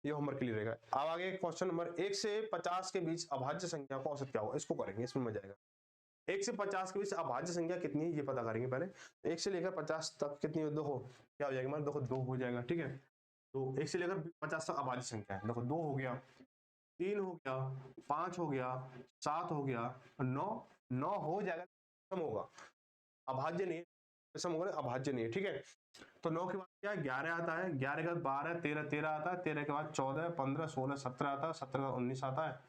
ये होमवर्क के लिए रहेगा। अब आगे क्वेश्चन नंबर 1 से 50 के बीच अभाज्य संख्या का औसत क्या होगा? इसको करेंगे, इसमें मजा आएगा। 1 से 50 के बीच अभाज्य संख्या कितनी है ये पता करेंगे पहले। 1 से लेकर 50 तक कितनी? देखो क्या हो जाएगा हमारा? देखो 2 हो जाएगा, ठीक है। तो 1 से लेकर 50 तक अभाज्य संख्या है, देखो 2 हो गया, 3 हो गया, 5 हो गया, 7 हो गया, 9 हो जाएगा, सम होगा, अभाज्य नहीं है, सम होगा, अभाज्य नहीं है, ठीक है। तो 9 के बाद क्या है? 11 आता है, 11 के बाद 12, 13, 13 आता है, 13 के बाद 14, 15, 16, 17 आता है, 17 का 19 आता है,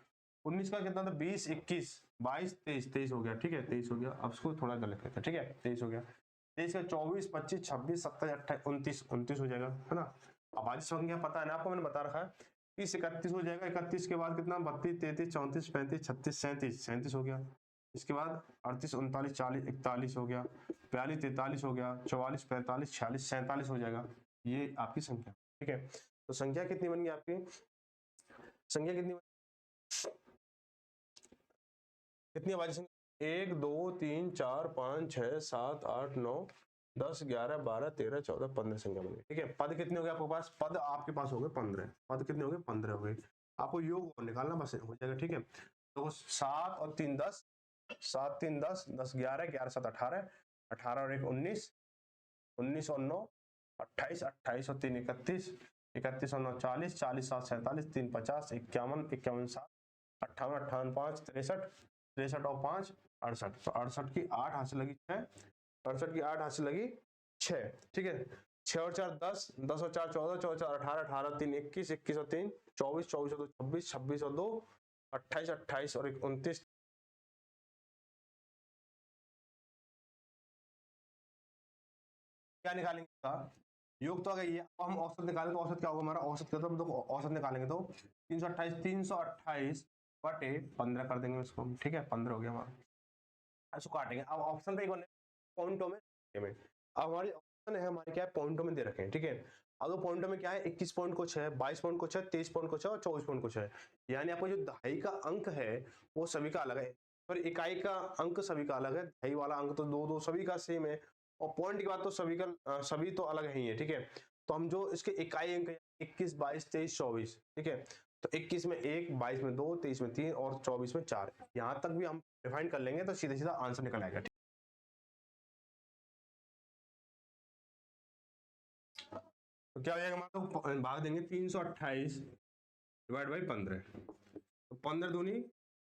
19 का कितना था? 20, 21, 22, 23, 23 हो गया, ठीक है, 23 हो गया। अब इसको थोड़ा गलत करते हैं, ठीक है, 23 हो गया। 23 का 24, 25, 26, 27, 28, 29 हो जाएगा, है ना। अभाज्य संख्या पता है ना आपको, मैंने बता रखा है। 30 31 हो जाएगा, 31 के बाद कितना 32 33 34 35 36 37 37 हो गया। इसके बाद 38 39 40 41 हो गया, 42 43 हो गया, 44 45 46 47 हो जाएगा। ये आपकी संख्या, ठीक है। तो संख्या कितनी बन गई आपकी, संख्या कितनी कितनी आवाज संख्या 1 2 3 4 5 6 7 8 9 10 11 12 13 14 15 संख्या बन गई, ठीक है। पद कितने हो गए आपके पास, पद आपके पास हो गए 15, पद कितने हो गए 15 हो गए। आपको योग निकालना बस हो जाएगा, ठीक है। तो 7 और 3 10, 7 3 10 10 11 11 7 18, 18 और 1 19, 19 और 9 28, 28 और 3 31, 31 और 9 40, 40 7 47, 3 50, 51 51 7 58 58 5 63, 63 और 5 68, तो 68 की 8 हाथ से लगी 6, 68 की 8 हाथ से लगी 6, ठीक है। 6 और 4 10, 10 और 4 14, 14 4 18, 18 और 3 21, 21 और 3 24, 24 और 2 26, 26 और 2 28, 28 और 1 29। क्या निकालेंगे इसका, योग तो आ गई है, अब हम औसत निकालेंगे तो औसत क्या होगा हमारा, औसत क्या होता है, तो औसत निकालेंगे तो 328 बटे 15 कर देंगे इसको, ठीक है। 15 हो गया हमारा, इसको काटेंगे। अब ऑप्शन पे पॉइंटों में, अब हमारी ऑप्शन है हमारे क्या है, पॉइंटों में दे रखे हैं, ठीक है। अब तो पॉइंटों में क्या है, 21 पॉइंट कुछ है, 22 पॉइंट कुछ है, 23 पॉइंट कुछ है और 24 पॉइंट कुछ है। यानी आपको जो दहाई का अंक है वो सभी का अलग है, पर इकाई का अंक सभी का अलग है। दहाई वाला अंक तो दो दो सभी का सेम है, और पॉइंट की बात तो सभी का सभी तो अलग ही है, ठीक है। तो हम जो इसके इकाई अंक 21 22 23 24, ठीक है। तो 21 में 1, 22 में 2, 23 में 3 और 24 में 4, यहां तक भी हम डिफाइन कर लेंगे तो सीधा सीधा आंसर निकल आएगा। तो क्या हो जाएगा हमारा, तो भाग देंगे 328 डिवाइड बाई 15, तो 15 दूनी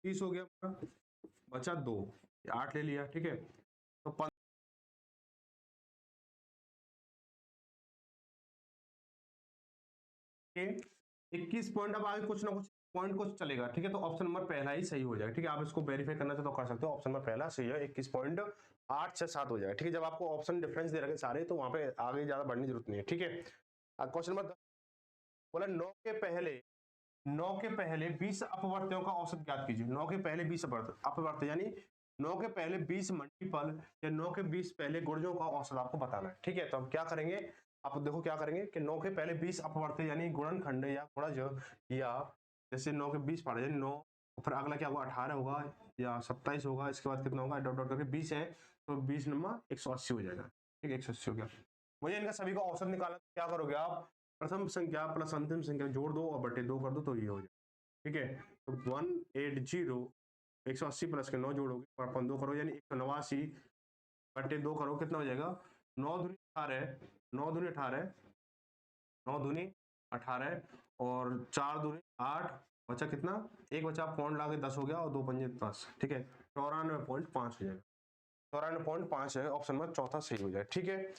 30 हो गया हमारा, बचा 2, 8 ले लिया, ठीक है। तो 21 पॉइंट, अब आगे कुछ ना कुछ पॉइंट कुछ चलेगा, ठीक है। तो ऑप्शन नंबर पहला ही सही हो जाएगा, ठीक है। आप इसको वेरीफाई करना चाहते तो कर सकते हो, ऑप्शन नंबर पहला सही है, 21.867 हो जाएगा, ठीक है। जब आपको ऑप्शन डिफरेंस दे रखे सारे तो वहां पे आगे ज्यादा बढ़ने की जरूरत नहीं है, ठीक है। क्वेश्चन नंबर बोला 9 के पहले 20 अपवर्त्यों का औसत ज्ञात कीजिए। 9 के पहले 20 अपवर्त्य यानी 9 के पहले 20 मल्टीपल या 9 के 20 पहले गुणजों का औसत आपको बताना है, ठीक है। तो हम क्या करेंगे, आप देखो क्या करेंगे कि 9 के पहले 20 अपवर्त्य यानी गुणनखंड या गुणज, या जैसे 9 के 20 पढ़े 9, फिर अगला क्या होगा 18 होगा या 27 होगा, इसके बाद कितना होगा डॉट डॉट करके 20 है, तो 20 नंबर 180 हो जाएगा, ठीक है। 180 हो गया। मुझे इनका सभी का औसत निकालना, क्या करोगे आप, प्रथम संख्या प्लस अंतिम संख्या जोड़ दो और बटे 2 कर दो तो ये हो जाए, ठीक है। तो 180 180 प्लस के 9 जोड़ोगे और अपन 2 करो यानी 189 बटे 2 करो, कितना हो जाएगा 9 दूनी 18, 9 दूनी 18, 9 दूनी 18 और 4 दूनी 8, बचा कितना, एक बचा पॉइंट लाके 10 हो गया और 2 पंजे 10, ठीक है। 94.5 हो जाएगा, 94.5 है, ऑप्शन नंबर चौथा सही हो जाए, ठीक है।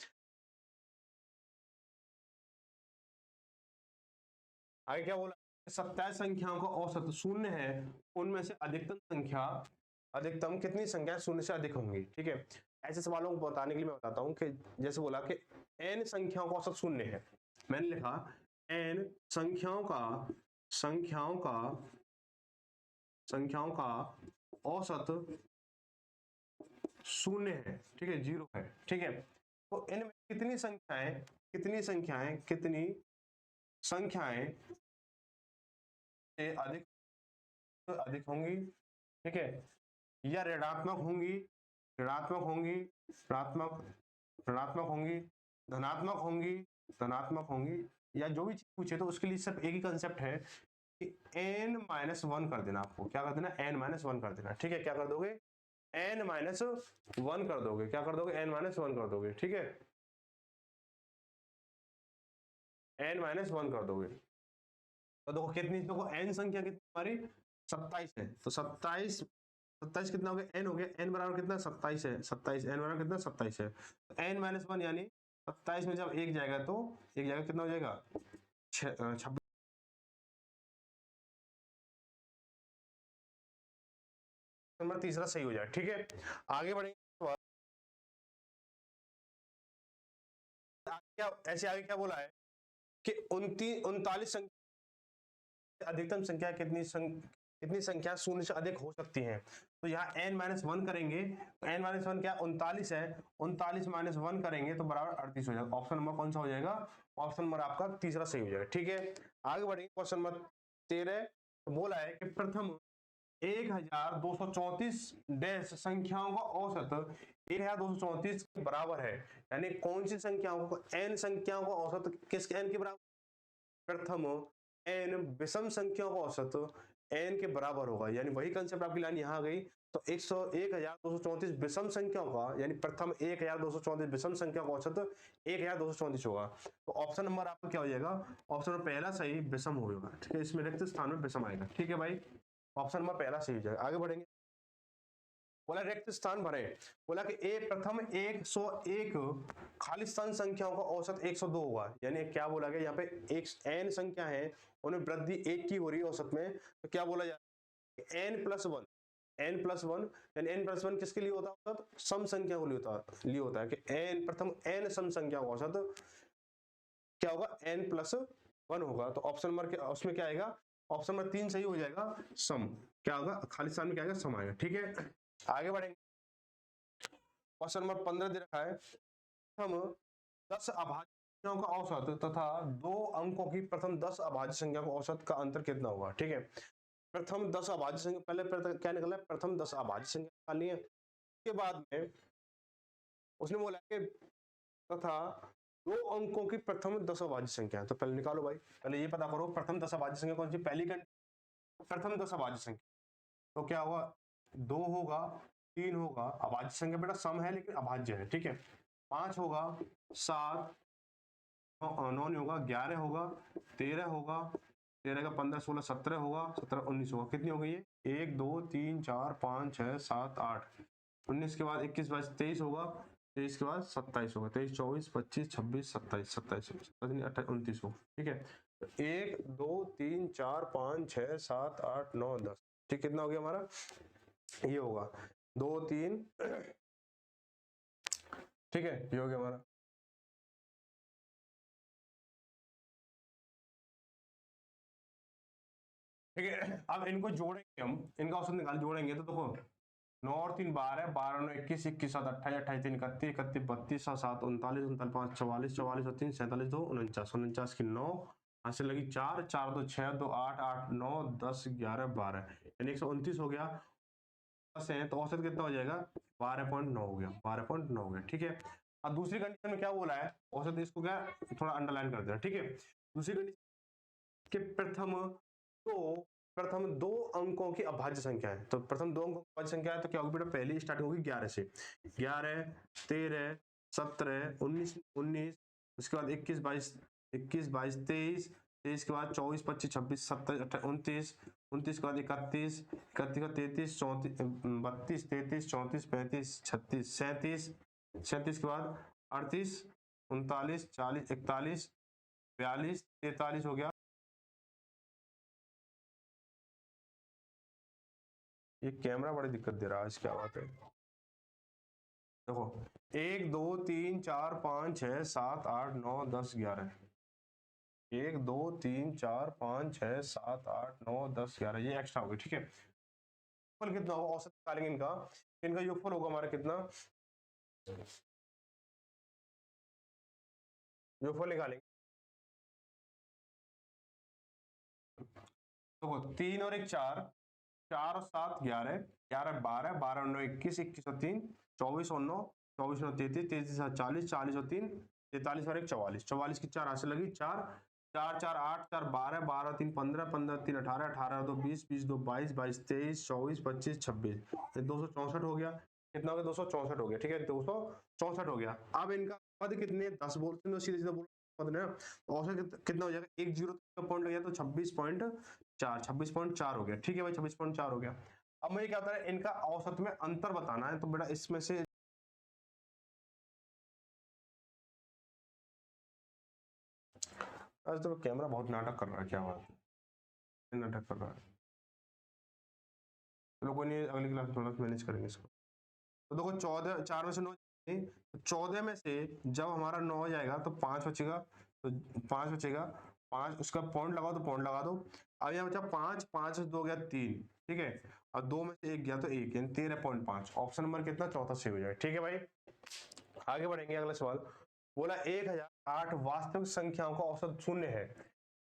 आगे क्या बोला, 27 संख्याओं का औसत शून्य है, उनमें से अधिकतम कितनी संख्या शून्य से अधिक होंगी, ठीक है। ऐसे सवालों को बताने के लिए मैं बताता हूं कि जैसे बोला कि n संख्याओं का औसत शून्य है, मैंने लिखा n संख्याओं का औसत शून्य है, ठीक है, 0 है, ठीक है। तो इनमें कितनी संख्याएं से अधिक होंगी, ठीक है, या ऋणात्मक होंगी, ऋणात्मक ऋणात्मक होंगी, धनात्मक होंगी, या जो भी चीज पूछे तो उसके लिए सिर्फ एक ही कंसेप्ट है कि n-1 कर देना, आपको क्या कर देना, n-1 कर देना, ठीक है। क्या कर दोगे, n-1 कर दोगे, क्या कर दोगे, n-1 कर दोगे, ठीक है, n-1 कर दोगे। तो देखो कितनी, देखो n संख्या कितनी हमारी 27 है, तो 27 कितना हो गया, n हो गया, n बराबर कितना 27 है, 27 n बराबर कितना 27 है, तो n-1 यानी 27 में जब एक जाएगा तो एक जाएगा कितना हो जाएगा 26, नंबर तीसरा सही हो जाए, ठीक है। आगे बढ़ेंगे, क्या ऐसे आगे क्या बोला है कि 39 अधिकतम संख्या कितनी संख्या शून्य से अधिक हो सकती हैं। तो यहाँ n-1 करेंगे, n-1 क्या 39 है, 39 - 1 करेंगे तो बराबर 38 हो जाएगा। ऑप्शन नंबर कौन सा हो जाएगा? ऑप्शन नंबर आपका तीसरा सही हो जाएगा। ठीक है, आगे बढ़ेंगे। क्वेश्चन नंबर 13 बोला है कि प्रथम 1234 डैश संख्याओं का औसत 1234 के बराबर है। यानी कौन सी संख्याओं को, n संख्याओं का औसत किसके n के बराबर? प्रथम n विषम संख्याओं का औसत n के बराबर होगा। यानी वही कंसेप्ट आपकी लाइन यहाँ आ गई। तो 1234 विषम संख्याओं का, यानी प्रथम 1234 विषम संख्या का औसत 1234 होगा। तो ऑप्शन नंबर आपका क्या हो जाएगा? ऑप्शन नंबर पहला सही विषम होगा। ठीक है, इसमें रिक्त स्थान में विषम आएगा। ठीक है भाई, ऑप्शन नंबर पहला सही हो जाएगा। आगे बढ़ेंगे। बोला रिक्त स्थान भरे। बोला कि प्रथम 101 खाली स्थान संख्याओं का औसत 102 होगा। यानी क्या बोला गया, यहाँ पे एक n संख्या है, उन्हें वृद्धि 1 की हो रही है औसत में, तो क्या बोला जाए n+1, n+1 यानी n+1 किसके लिए होता है? औसत सम संख्या को लिए होता है कि n प्रथम n सम संख्या का औसत क्या होगा? n+1 होगा। तो ऑप्शन नंबर उसमें क्या आएगा? ऑप्शन नंबर 3 सही हो जाएगा, सम। क्या होगा? खाली स्थान में क्या आएगा? सम आएगा। ठीक है, आगे बढ़ेंगे। क्वेश्चन नंबर 15 दे रखा है, प्रथम 10 अभाज्य संख्याओं का औसत तथा 2 अंकों की प्रथम 10 अभाज्य संख्या का औसत का अंतर कितना होगा? ठीक है, प्रथम 10 अभाज्य संख्या, पहले क्या निकला है? प्रथम 10 अभाज्य संख्या निकालनी है। उसके बाद में उसने बोला कि तथा 2 अंकों की प्रथम 10 अभाज्य संख्या। तो पहले निकालो भाई, पहले ये पता करो प्रथम 10 अभाज्य संख्या कौन सी? पहली प्रथम 10 अभाज्य संख्या। तो क्या होगा? 2 होगा, 3 होगा, अभाज्य संख्या बेटा सम है लेकिन अभाज्य है। ठीक है, 5 होगा, 7 9 नहीं होगा, 11 होगा, 13 होगा, 13 का 15 16 17 होगा, 17 19 होगा। कितनी हो गई है? 1 2 3 4 5 6 7 8 19 के बाद 21 22 23 होगा, 23 के बाद 27 होगा, 23 24 25 26 27 27 28 29 होगा। ठीक है, 1 2 3 4 5 6 7 8 9 10। ठीक, कितना हो गया हमारा? ये होगा 2 3। ठीक है, ये हो गया हमारा। ठीक है, अब इनको जोड़ेंगे हम, इनका औसत निकाल जोड़ेंगे तो देखो 9 और 3 12, 12 9 21, 21 7 28, 28 3 31, 31 32 7 39, 39 5 44, 44 और 3 47 2 49, 49 की 9 यहाँ से लगी 4, 4 2 6 2 8, 8 9 10 11 12, यानी 129 हो गया। है तो औसत कितना हो जाएगा? 12.9 हो गया, 12.9 हो गया। ठीक है, अब दूसरी कंडीशन में क्या बोला है? औसत इसको क्या थोड़ा अंडरलाइन कर देना। ठीक है, दूसरी कंडीशन कि प्रथम दो अंकों की अभाज्य संख्या है। तो प्रथम 2 अंकों की अभाज्य संख्या है तो क्या होगी बेटा? पहली स्टार्टिंग होगी 11 से, 11 13 17 19 19, उसके बाद 21 22 23 23 के बाद 24 25 26 27 28 29 के बाद 31 31 का 33 34 32 33 34 35 36 37 37 के बाद 38 39 40 41 42 43 हो गया। ये कैमरा बड़ी दिक्कत दे रहा है आज, क्या बात है? देखो 1 2 3 4 5 6 7 8 9 10 11, 1 2 3 4 5 6 7 8 9 10 11, ये एक्स्ट्रा हो गई। ठीक है, योगफल कितना होगा? औसत निकालेंगे इनका, इनका योगफल होगा हमारा कितना? योगफल निकालेंगे तो 3 और 1 4, 4 और 7 11, 11 12, 12 9 21, 21 और 3 24 और 9 24 9 33, 33 और 40, 40 और 3 43 और 1 44, 44 की 4 हासिल लगी 4, 4 4 8 4 12, 12 3 15, 15 3 18, 18 2 20, 20 2 22, 22 23 24 25 26, 264 हो गया। कितना हो गया? 264 हो गया। ठीक है, 264 हो गया। अब इनका पद कितने? 10 बोलते हैं, सीधे सीधे बोल पद ना, तो औसत कितना हो जाएगा? 1 0 का पॉइंट लग गया तो 26.4 हो गया। ठीक है भाई, 26.4 हो गया। अब मुझे क्या होता है? इनका औसत में अंतर बताना है, तो बेटा इसमें से आज तो कैमरा बहुत नाटक कर रहा है, क्या बात है? नाटक कर रहा है। चलो कोई नहीं, अगली क्लास में थोड़ा मैनेज करेंगे इसको। तो देखो 14, 4 में से 9, 14 में से जब हमारा 9 जाएगा तो 5 बचेगा, तो 5 बचेगा, 5 उसका पॉइंट लगाओ तो पॉइंट लगा दो। अब यहाँ बचा 5, 5 से 2 गया 3, ठीक है, और 2 में से 1 गया तो 1, यानी 13.5। ऑप्शन नंबर कितना, चौथा सही हो जाएगा। ठीक है भाई, आगे बढ़ेंगे। अगला सवाल बोला 1008 वास्तविक संख्याओं का औसत शून्य है,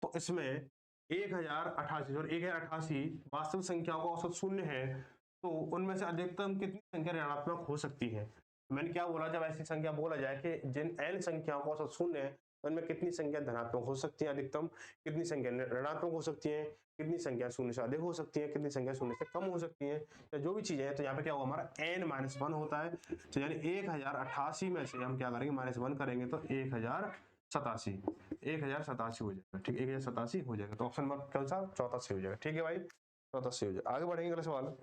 तो इसमें 1088 और 1088 वास्तविक संख्याओं का औसत शून्य है, तो उनमें से अधिकतम कितनी संख्या ऋणात्मक हो सकती है। मैंने क्या बोला, जब ऐसी संख्या बोला जाए कि जिन n संख्याओं का औसत शून्य है, तो उनमें कितनी संख्या धनात्मक हो सकती है अधिकतम, कितनी संख्या ऋणात्मक हो सकती है, कितनी संख्या शून्य से अधिक हो सकती है, कितनी संख्या शून्य से कम हो सकती है, तो जो भी चीजें हैं। तो यहाँ पे क्या होगा, हमारा n-1 होता है, तो यानी 1088 में से हम क्या करेंगे, -1 करेंगे तो 1087 हो जाएगा। ठीक, 1087 हो जाएगा, तो ऑप्शन नंबर कौन सा, चौथा सही हो जाएगा। ठीक है भाई, चौथा सही हो जाएगा। आगे बढ़ेंगे, अगला सवाल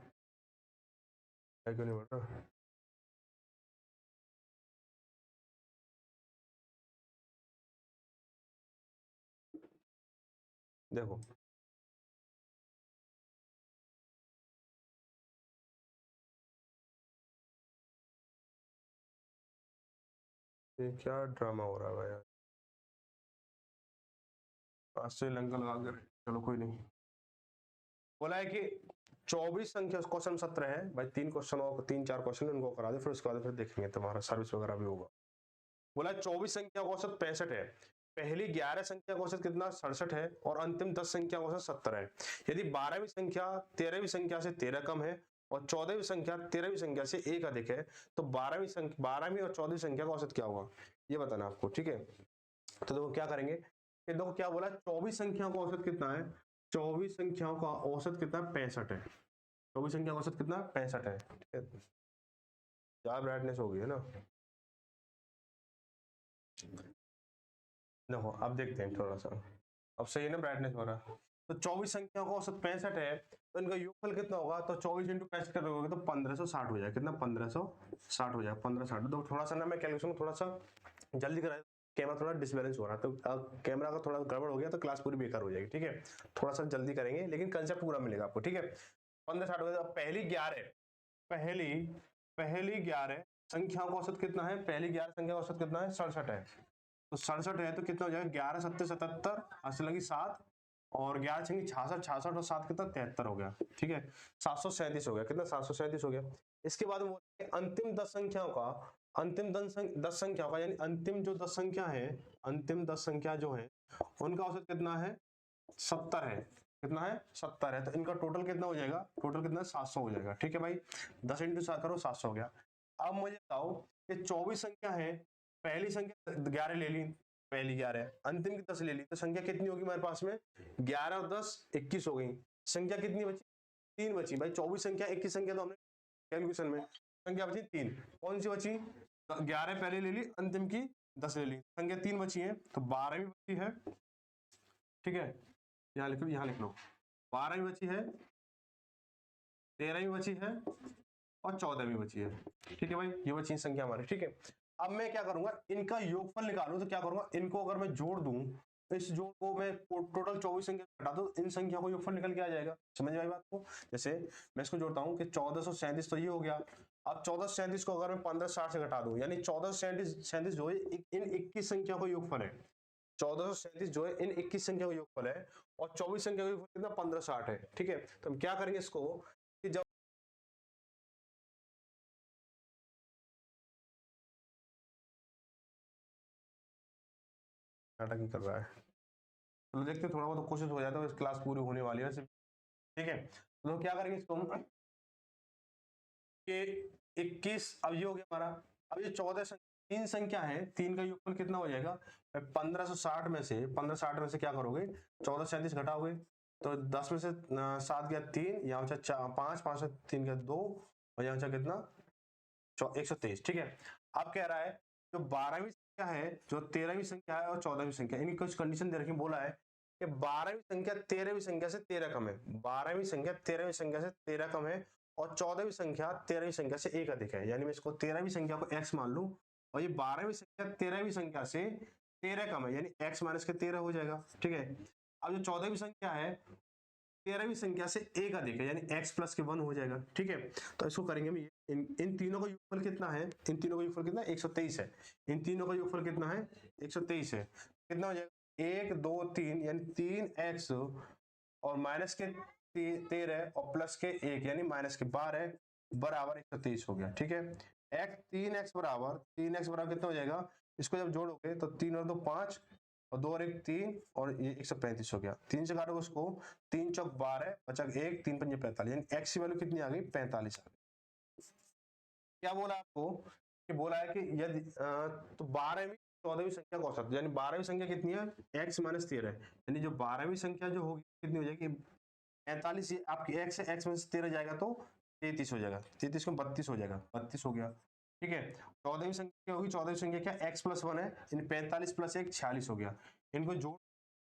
क्यों नहीं बढ़ रहा, देखो ये क्या ड्रामा हो रहा है भाई, आज श्रीलंका लगा कर, चलो कोई नहीं। बोला है कि 24 संख्या, क्वेश्चन 17 है भाई, 3 क्वेश्चन और 3-4 क्वेश्चन उनको करा दे, फिर उसके बाद फिर देखेंगे तुम्हारा सर्विस वगैरह भी होगा। बोला 24 संख्या का औसत 65 है, पहली 11 संख्या का औसत कितना, 67 है, और अंतिम 10 संख्या का औसत 70 है। यदि 12वीं संख्या 13वीं संख्या से 13 कम है और 14वीं संख्या 13वीं संख्या से 1 अधिक है, तो 12वीं और 14वीं संख्या का औसत क्या होगा, ये बताना आपको। ठीक है, तो देखो क्या करेंगे, कि देखो क्या बोला, 24 संख्याओं का औसत कितना है, 24 संख्याओं का औसत कितना, 65 है। 24 संख्या का औसत कितना, 65 है। ठीक है, क्या ब्राइटनेस हो गई है ना, देखो अब देखते हैं थोड़ा सा, अब सही है ना, ब्राइटनेस हो रहा है। तो 24 संख्याओं का औसत 65 है, तो इनका योगफल कितना होगा, तो 24 इंटू 65 करोगे तो 1560 हो जाएगा। कितना, 1560 हो जाएगा, 1560। तो थोड़ा सा ना मैं कैलकुलेशन थोड़ा सा जल्दी कराया, कैमरा थोड़ा डिसबैलेंस हो रहा है, तो कैमरा का थोड़ा गड़बड़ हो गया तो क्लास पूरी बेकार हो जाएगी। ठीक है, थोड़ा सा जल्दी करेंगे, लेकिन कंसेप्ट पूरा मिलेगा आपको। ठीक है, 1560 हो गया। पहली 11 पहली पहली 11 संख्याओं का औसत कितना है, पहली 11 संख्या का औसत कितना है, 67 है। तो 67 है तो कितना हो जाएगा, 11 सत्ते 77, अस्सी लगी 7, और 11 छंगी 66, 66 और 7 कितना, 73 हो गया। ठीक है, 737 हो गया। कितना, 737 हो गया। इसके बाद अंतिम 10 संख्याओं का, अंतिम 10 संख्याओं का, यानी अंतिम जो 10 संख्या है, अंतिम 10 संख्या जो है उनका औसत कितना है, 70 है। कितना है, 70 है। तो इनका टोटल कितना हो जाएगा, टोटल कितना, 700 हो जाएगा। ठीक है भाई, 10 इंटू 7 करो, 700 हो गया। अब मुझे बताओ कि 24 संख्या है, पहली संख्या 11 ले ली, पहली 11, अंतिम की 10 ले ली, तो संख्या कितनी होगी हमारे पास में, 11 और 10 21 हो गई। संख्या कितनी बची, 3 बची भाई। 24 संख्या 21 संख्या तो हमने कैलकुलेशन में, संख्या बची 3, कौन सी बची, 11 पहले ले ली, अंतिम की 10 ले ली, संख्या 3 बची है, तो 12 भी बची है। ठीक है, यहाँ लिख लो, यहाँ लिख लो, 12 भी बची है, 13 भी बची है, और 14 भी बची है। ठीक है भाई, ये बची संख्या हमारी। ठीक है, अब मैं क्या करूंगा, इनका योगफल निकालूं, तो क्या करूंगा, इनको अगर मैं जोड़ दूं, इस जोड़ को मैं टोटल 24 संख्या हटा दूं, इन संख्या को योगफल निकल के आ जाएगा। समझ में आई बात को। जैसे मैं इसको जोड़ता हूं कि 1437 तो ये हो गया। अब 1437 को अगर मैं 1560 से घटा दूं, यानी 1437 जो है इन 21 संख्या को योगफल है। 1437 जो है इन 21 संख्या का योगफल है, और 24 संख्या का योगफल कितना, 1560 है। ठीक है, तो हम क्या करेंगे इसको, कि जब नाटक ही कर रहा है, तो देखते हैं, थोड़ा बहुत कोशिश हो जाता है, तो क्लास पूरी होने वाली है। ठीक है, तो क्या करेंगे इसको हम, कि 21, अब ये हो गया हमारा। अब ये 14 तीन संख्या है, तीन का योगफल कितना हो जाएगा, 1560 में से, 1560 में से क्या करोगे, 1437 घटाओगे, तो 10 में से 7 गया 3, यहाँ बचा 5, 5 से 3 गया 2, और यहाँ बचा कितना, 123। ठीक है, अब कह रहा है जो 12वीं संख्या है, जो 13वीं संख्या है, और 14वीं संख्या, इनकी कुछ कंडीशन दे रखी, बोला है कि 12वीं संख्या 13वीं संख्या से 13 कम है, 12वीं संख्या 13वीं संख्या से 13 कम है, और 14वीं संख्या 13वीं संख्या से 1 अधिक है। यानी मैं इसको 13वीं संख्या को x मान लूं, और ये 12वीं संख्या 13वीं संख्या से 13 कम है, यानी x माइनस के 13 हो जाएगा। ठीक है, अब जो 14वीं संख्या है 13वीं संख्या से 1 अधिक है, यानी x प्लस के 1 हो जाएगा। ठीक है, तो इसको करेंगे हम, इन तीनों का योगफल कितना है, इन तीनों का योगफल कितना है, 123 है। इन तीनों का योगफल कितना है, 123 है। कितना हो जाएगा, 1 2 3, यानी 3x और माइनस के 13 और प्लस के 1 यानी माइनस के 12 बराबर 123 हो गया। ठीक है, 3x बराबर कितना हो जाएगा, इसको जब जोड़ोगे तो 3 और 2 5 और 2 और 1 3 और ये 135 हो गया। 3 से काटोगे उसको, 3 चौक 12 बचा 1 3 पंजे 45 यानी x की वैल्यू कितनी आ गई, 45 आ गई। क्या बोला आपको कि बोला है कि यदि तो 12वीं 14वीं संख्या का औसत, यानी 12वीं संख्या कितनी है, x माइनस 13, यानी जो 12वीं संख्या जो होगी कितनी हो जाएगी 45, आपकी x है, x में से 13 जाएगा तो 33 हो जाएगा, 33 में 32 हो जाएगा, 32 हो गया। ठीक है, 14वीं संख्या क्या होगी, 14वीं संख्या क्या, x प्लस 1 है, यानी 45 प्लस 1 46 हो गया। इनको जोड़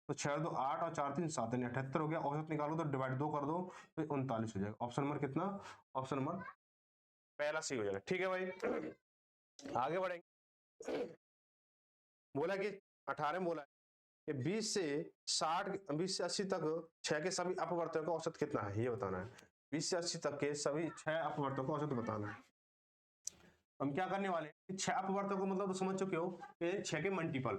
तो 6 2 8 और 4 3 7 यानी 78 हो गया। औसत निकालो तो डिवाइड 2 कर दो तो 39 हो जाएगा। ऑप्शन नंबर कितना, ऑप्शन नंबर पहला सी हो जाएगा। ठीक है भाई, आगे बढ़ेंगे। बोला कि 18 में बोला कि 20 से 80 तक 6 के सभी अपवर्तकों का औसत कितना है, ये बताना है। 20 से 80 तक के सभी 6 अपवर्तकों का औसत बताना है। हम क्या करने वाले हैं, 6 अपवर्तकों का मतलब तो समझ चुके हो कि 6 के मल्टीपल,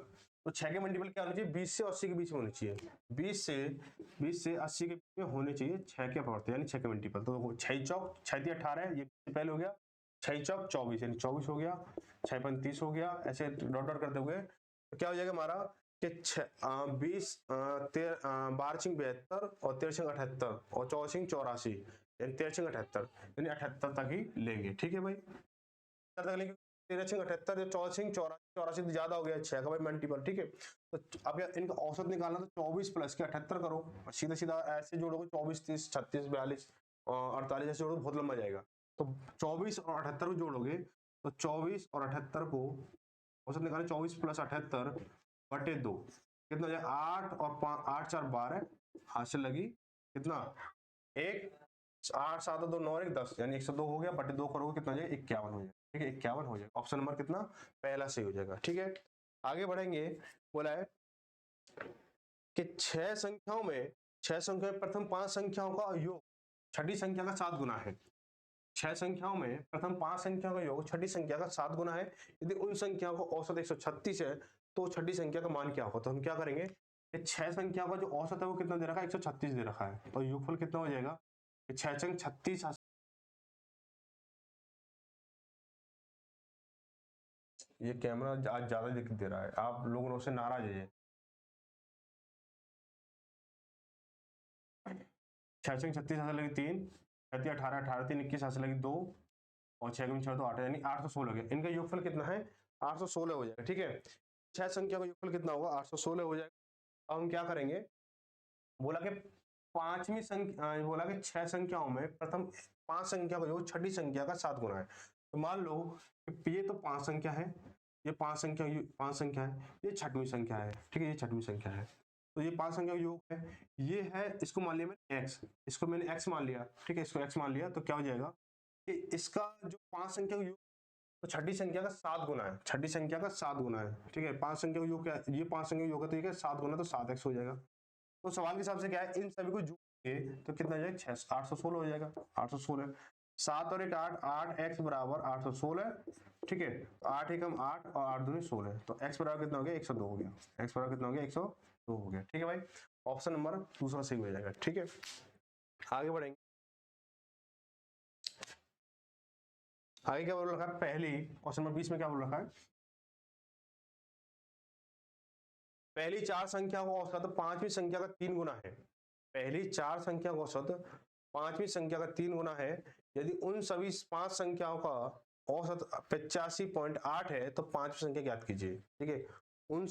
तो 6 के मल्टीपल क्या होना चाहिए, 20 से 80 के बीच में होने चाहिए। 20 से 80 के बीच में होने चाहिए 6 के अपवर्तक, यानी 6 के मल्टीपल। तो 6 चौक 6 18, ये पहले हो गया, 6 चौक 24 यानी 24 हो गया, 6 35 हो गया, ऐसे डॉट डॉट करते हुए तो क्या हो जाएगा हमारा कि 20 12 छिंग 72 और 13 छिंग 78 और 14 छिंग 84 यानी 13 छिंग 78 यानी 78 तक ही लेंगे। ठीक है भाई, 13 छिंग 78 या 14 छिंग 84 तो ज्यादा हो गया 6 का भाई मल्टीपल। ठीक है, तो अब इनका औसत निकालना तो 24 प्लस के 78 करो, सीधा सीधा ऐसे जोड़ोगे 24 30 36 42 और 48 ऐसे जोड़ोगे बहुत लंबा जाएगा। तो 24 और 78 को जोड़ोगे तो 24 और 78 को औसत निकाले 24 प्लस 78 बटे 2 कितना हो जाएगा, 8 और 8 4 12 हाथ से लगी कितना 1 8 7 2 9 1 10 यानी 102 हो गया, बटे 2 करोगे कितना हो जाएगा 51 हो जाएगा। ठीक है, 51 हो जाएगा। ऑप्शन नंबर कितना, पहला सही हो जाएगा। ठीक है, आगे बढ़ेंगे। बोला है कि 6 संख्याओं में प्रथम 5 संख्याओं का योग छठी संख्या का 7 गुना है। 6 संख्याओं में प्रथम 5 संख्याओं का योग छठी संख्या का 7 गुना है। यदि उन संख्याओं का औसत 136 है तो छठी संख्या का मान क्या होगा। तो हम क्या करेंगे, 6 संख्या का जो औसत है वो कितना दे रखा है, 136 दे रखा है, तो योगफल कितना हो जाएगा 6 छंग 36। ये कैमरा आज ज्यादा दिक्कत दे रहा है, आप लोगों से नाराज है। 6 छंग 36 हाथ से लगी 3, 18 18 3 21 हाथ से लगी 2 और 6 गुना 6 तो 8 यानी 816 हो गया। इनका योगफल कितना है 816 हो जाएगा। ठीक है, 6 संख्या का योगफल कितना होगा 816 हो जाएगा। अब हम क्या करेंगे, बोला कि पांचवी संख्या, बोला कि 6 संख्याओं में प्रथम 5 संख्या का योग छठी संख्या का 7 गुना है। तो मान लो कि ये तो 5 संख्या है, ये 5 संख्या है, ये छठवीं संख्या है। ठीक है, ये छठवीं संख्या है, तो ये 5 संख्या का योग है, ये है, इसको मान लिया मैंने x, इसको मैंने x मान लिया। ठीक है, इसको x मान लिया, तो क्या हो जाएगा कि इसका जो 5 संख्या का योग तो छठी संख्या का 7 गुना है, छठी संख्या का 7 गुना है। ठीक है, 5 संख्या का योग क्या है, ये 5 संख्या का योग है तो ये क्या 7 गुना तो 7x हो जाएगा। तो सवाल के हिसाब से क्या है, इन सभी को जोड़ेंगे तो कितना जाएगा 816 हो जाएगा। 816 7 और 1 8 8x बराबर 816। ठीक है, 8 एकम 8 और 8 दूनी 16, तो x बराबर कितना हो गया 102 हो गया। x बराबर कितना हो गया 102 हो गया। ठीक है भाई, ऑप्शन नंबर दूसरा सही हो जाएगा। ठीक है, आगे बढ़ेंगे। आगे क्या बोल रखा है, पहली क्वेश्चन नंबर 20 में क्या बोल रखा है, पहली 4 संख्या का औसत 5वीं संख्या का 3 गुना है। पहली 4 संख्या का औसत 5वीं संख्या का 3 गुना है। यदि उन सभी 5 संख्याओं का औसत 85.8 है तो 5वीं संख्या ज्ञात कीजिए। ठीक है, उन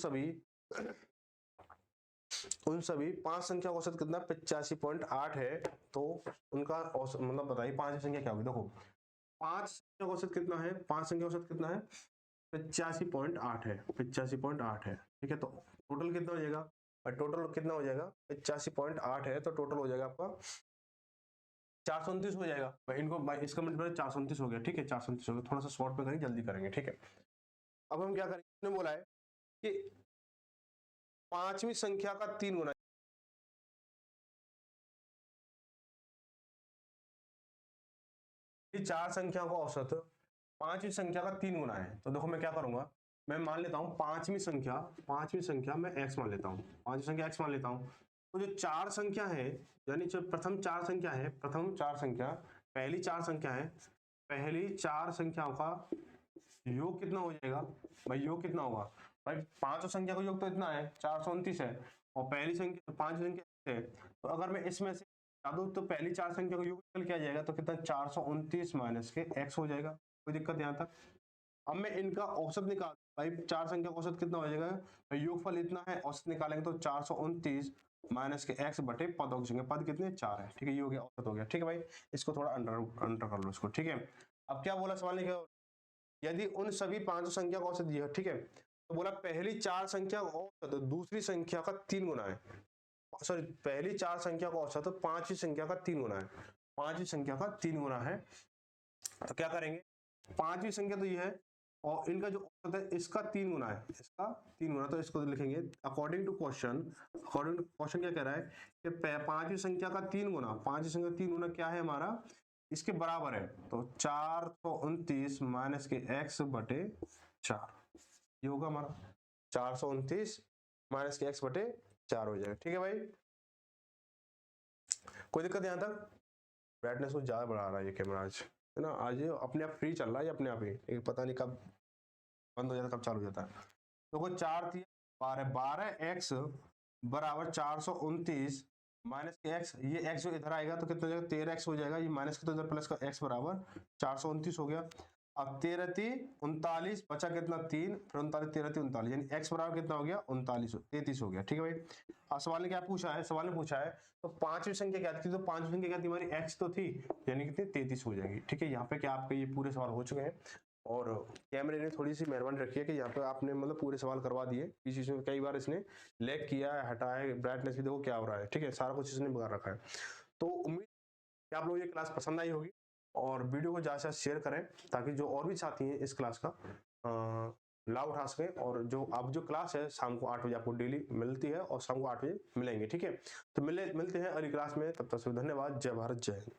सभी 5 संख्या का औसत कितना 85.8 है, तो उनका औसत मतलब बताइए 5वीं संख्या क्या होगी। देखो 5 संख्या का औसत कितना है, 5 संख्या का औसत कितना है 85.8 है, 85.8 है। ठीक है, तो टोटल कितना हो जाएगा, टोटल कितना हो जाएगा 85.8 है, तो टोटल हो जाएगा आपका 429 हो जाएगा। इनको इसका मतलब 429 हो गया। ठीक है, 429 हो गया, थोड़ा सा शॉर्ट में करेंगे, जल्दी करेंगे। ठीक है, अब हम क्या करेंगे, इसने बोला है कि 5वीं संख्या का 3 गुना, 4 संख्या का औसत 5वीं संख्या का 3 गुना है। तो देखो मैं क्या करूंगा, मैं मान लेता हूं 5वीं संख्या मैं x मान लेता हूं, 5वीं संख्या x मान लेता हूं। तो जो चार संख्या है, यानी जो प्रथम चार संख्या है, प्रथम चार संख्या, पहली चार संख्या है, पहली चार संख्याओं का योग कितना हो जाएगा भाई? योग कितना होगा भाई? पांचों संख्या का योग तो इतना है 429 है, और पहली संख्या पांच संख्या है, तो अगर मैं इसमें से हटा दूं तो पहली चार संख्या का योग निकल क्या जाएगा? तो कितना? 429 माइनस के x हो जाएगा। कोई दिक्कत यहाँ तक? अब मैं इनका औसत निकाल भाई, चार संख्या का औसत कितना हो जाएगा भाई? योगफल इतना है, औसत निकालेंगे तो 429 माइनस के x बटे पदों की संख्या, पद कितने? 4 है, ठीक है, ये हो गया, औसत हो गया, ठीक है भाई। इसको थोड़ा अंडर कर लो इसको, ठीक है। अब क्या बोला सवाल ने? क्या, यदि उन सभी पांचों संख्या का औसत दिया, ठीक है, तो बोला पहली चार संख्या का औसत दूसरी संख्या का 3 गुना है। सॉरी, पहली चार संख्या का औसत पांचवी संख्या का 3 गुना है, पांचवी संख्या का 3 गुना है। तो क्या करेंगे? पांचवी संख्या तो ये है, और इनका जो औसत है इसका 3 गुना है, इसका 3 गुना, तो इसको लिखेंगे according to question. According to question क्या कह रहा है कि पांचवी संख्या का 3 गुना, पांचवी संख्या का 3 गुना क्या है हमारा? इसके बराबर है, तो 429 माइनस के x बटे 4, ये होगा हमारा 429 माइनस के x बटे 4 हो जाएगा, ठीक है भाई। कोई दिक्कत यहां तक? ब्राइटनेस को ज्यादा बढ़ा रहा है ये कैमरा आज, है ना, आज ये अपने आप फ्री चल रहा है, अपने आप ही, एक पता नहीं कब बंद हो जाता है कब चालू हो जाता है। तो कोई 4 3 12, 12x बराबर 429 माइनस के x, ये x जो इधर आएगा तो कितना हो जाएगा? 13x हो जाएगा, ये माइनस का तो इधर प्लस का x बराबर 429 हो गया। अब 13 3 39 बचा कितना? 3, फिर 39 13 3 39, यानी x बराबर कितना हो गया? 39 33 हो गया, ठीक है भाई। अब सवाल ने क्या पूछा है? सवाल ने पूछा है तो पांचवी संख्या क्या थी? तो पांचवी संख्या क्या थी हमारी? x तो थी, यानी कितनी? 33 हो जाएगी, ठीक है। यहाँ पे क्या आपके ये पूरे सवाल हो चुके हैं, और कैमरे ने थोड़ी सी मेहरबानी रखी है कि यहाँ पे आपने मतलब पूरे सवाल करवा दिए। इस चीज में कई बार इसने लैग किया है, हटाया, ब्राइटनेस भी देखो क्या हो रहा है, ठीक है, सारा कुछ इसने बिगाड़ रखा है। तो उम्मीद कि आप लोगों को ये क्लास पसंद आई होगी, और वीडियो को ज्यादा से ज्यादा शेयर करें ताकि जो और भी साथी हैं इस क्लास का लाभ उठा सकें। और जो अब जो क्लास है शाम को 8 बजे आपको डेली मिलती है, और शाम को 8 बजे मिलेंगे, ठीक है। तो मिलते हैं अगली क्लास में, तब तक धन्यवाद। जय भारत, जय हिंद।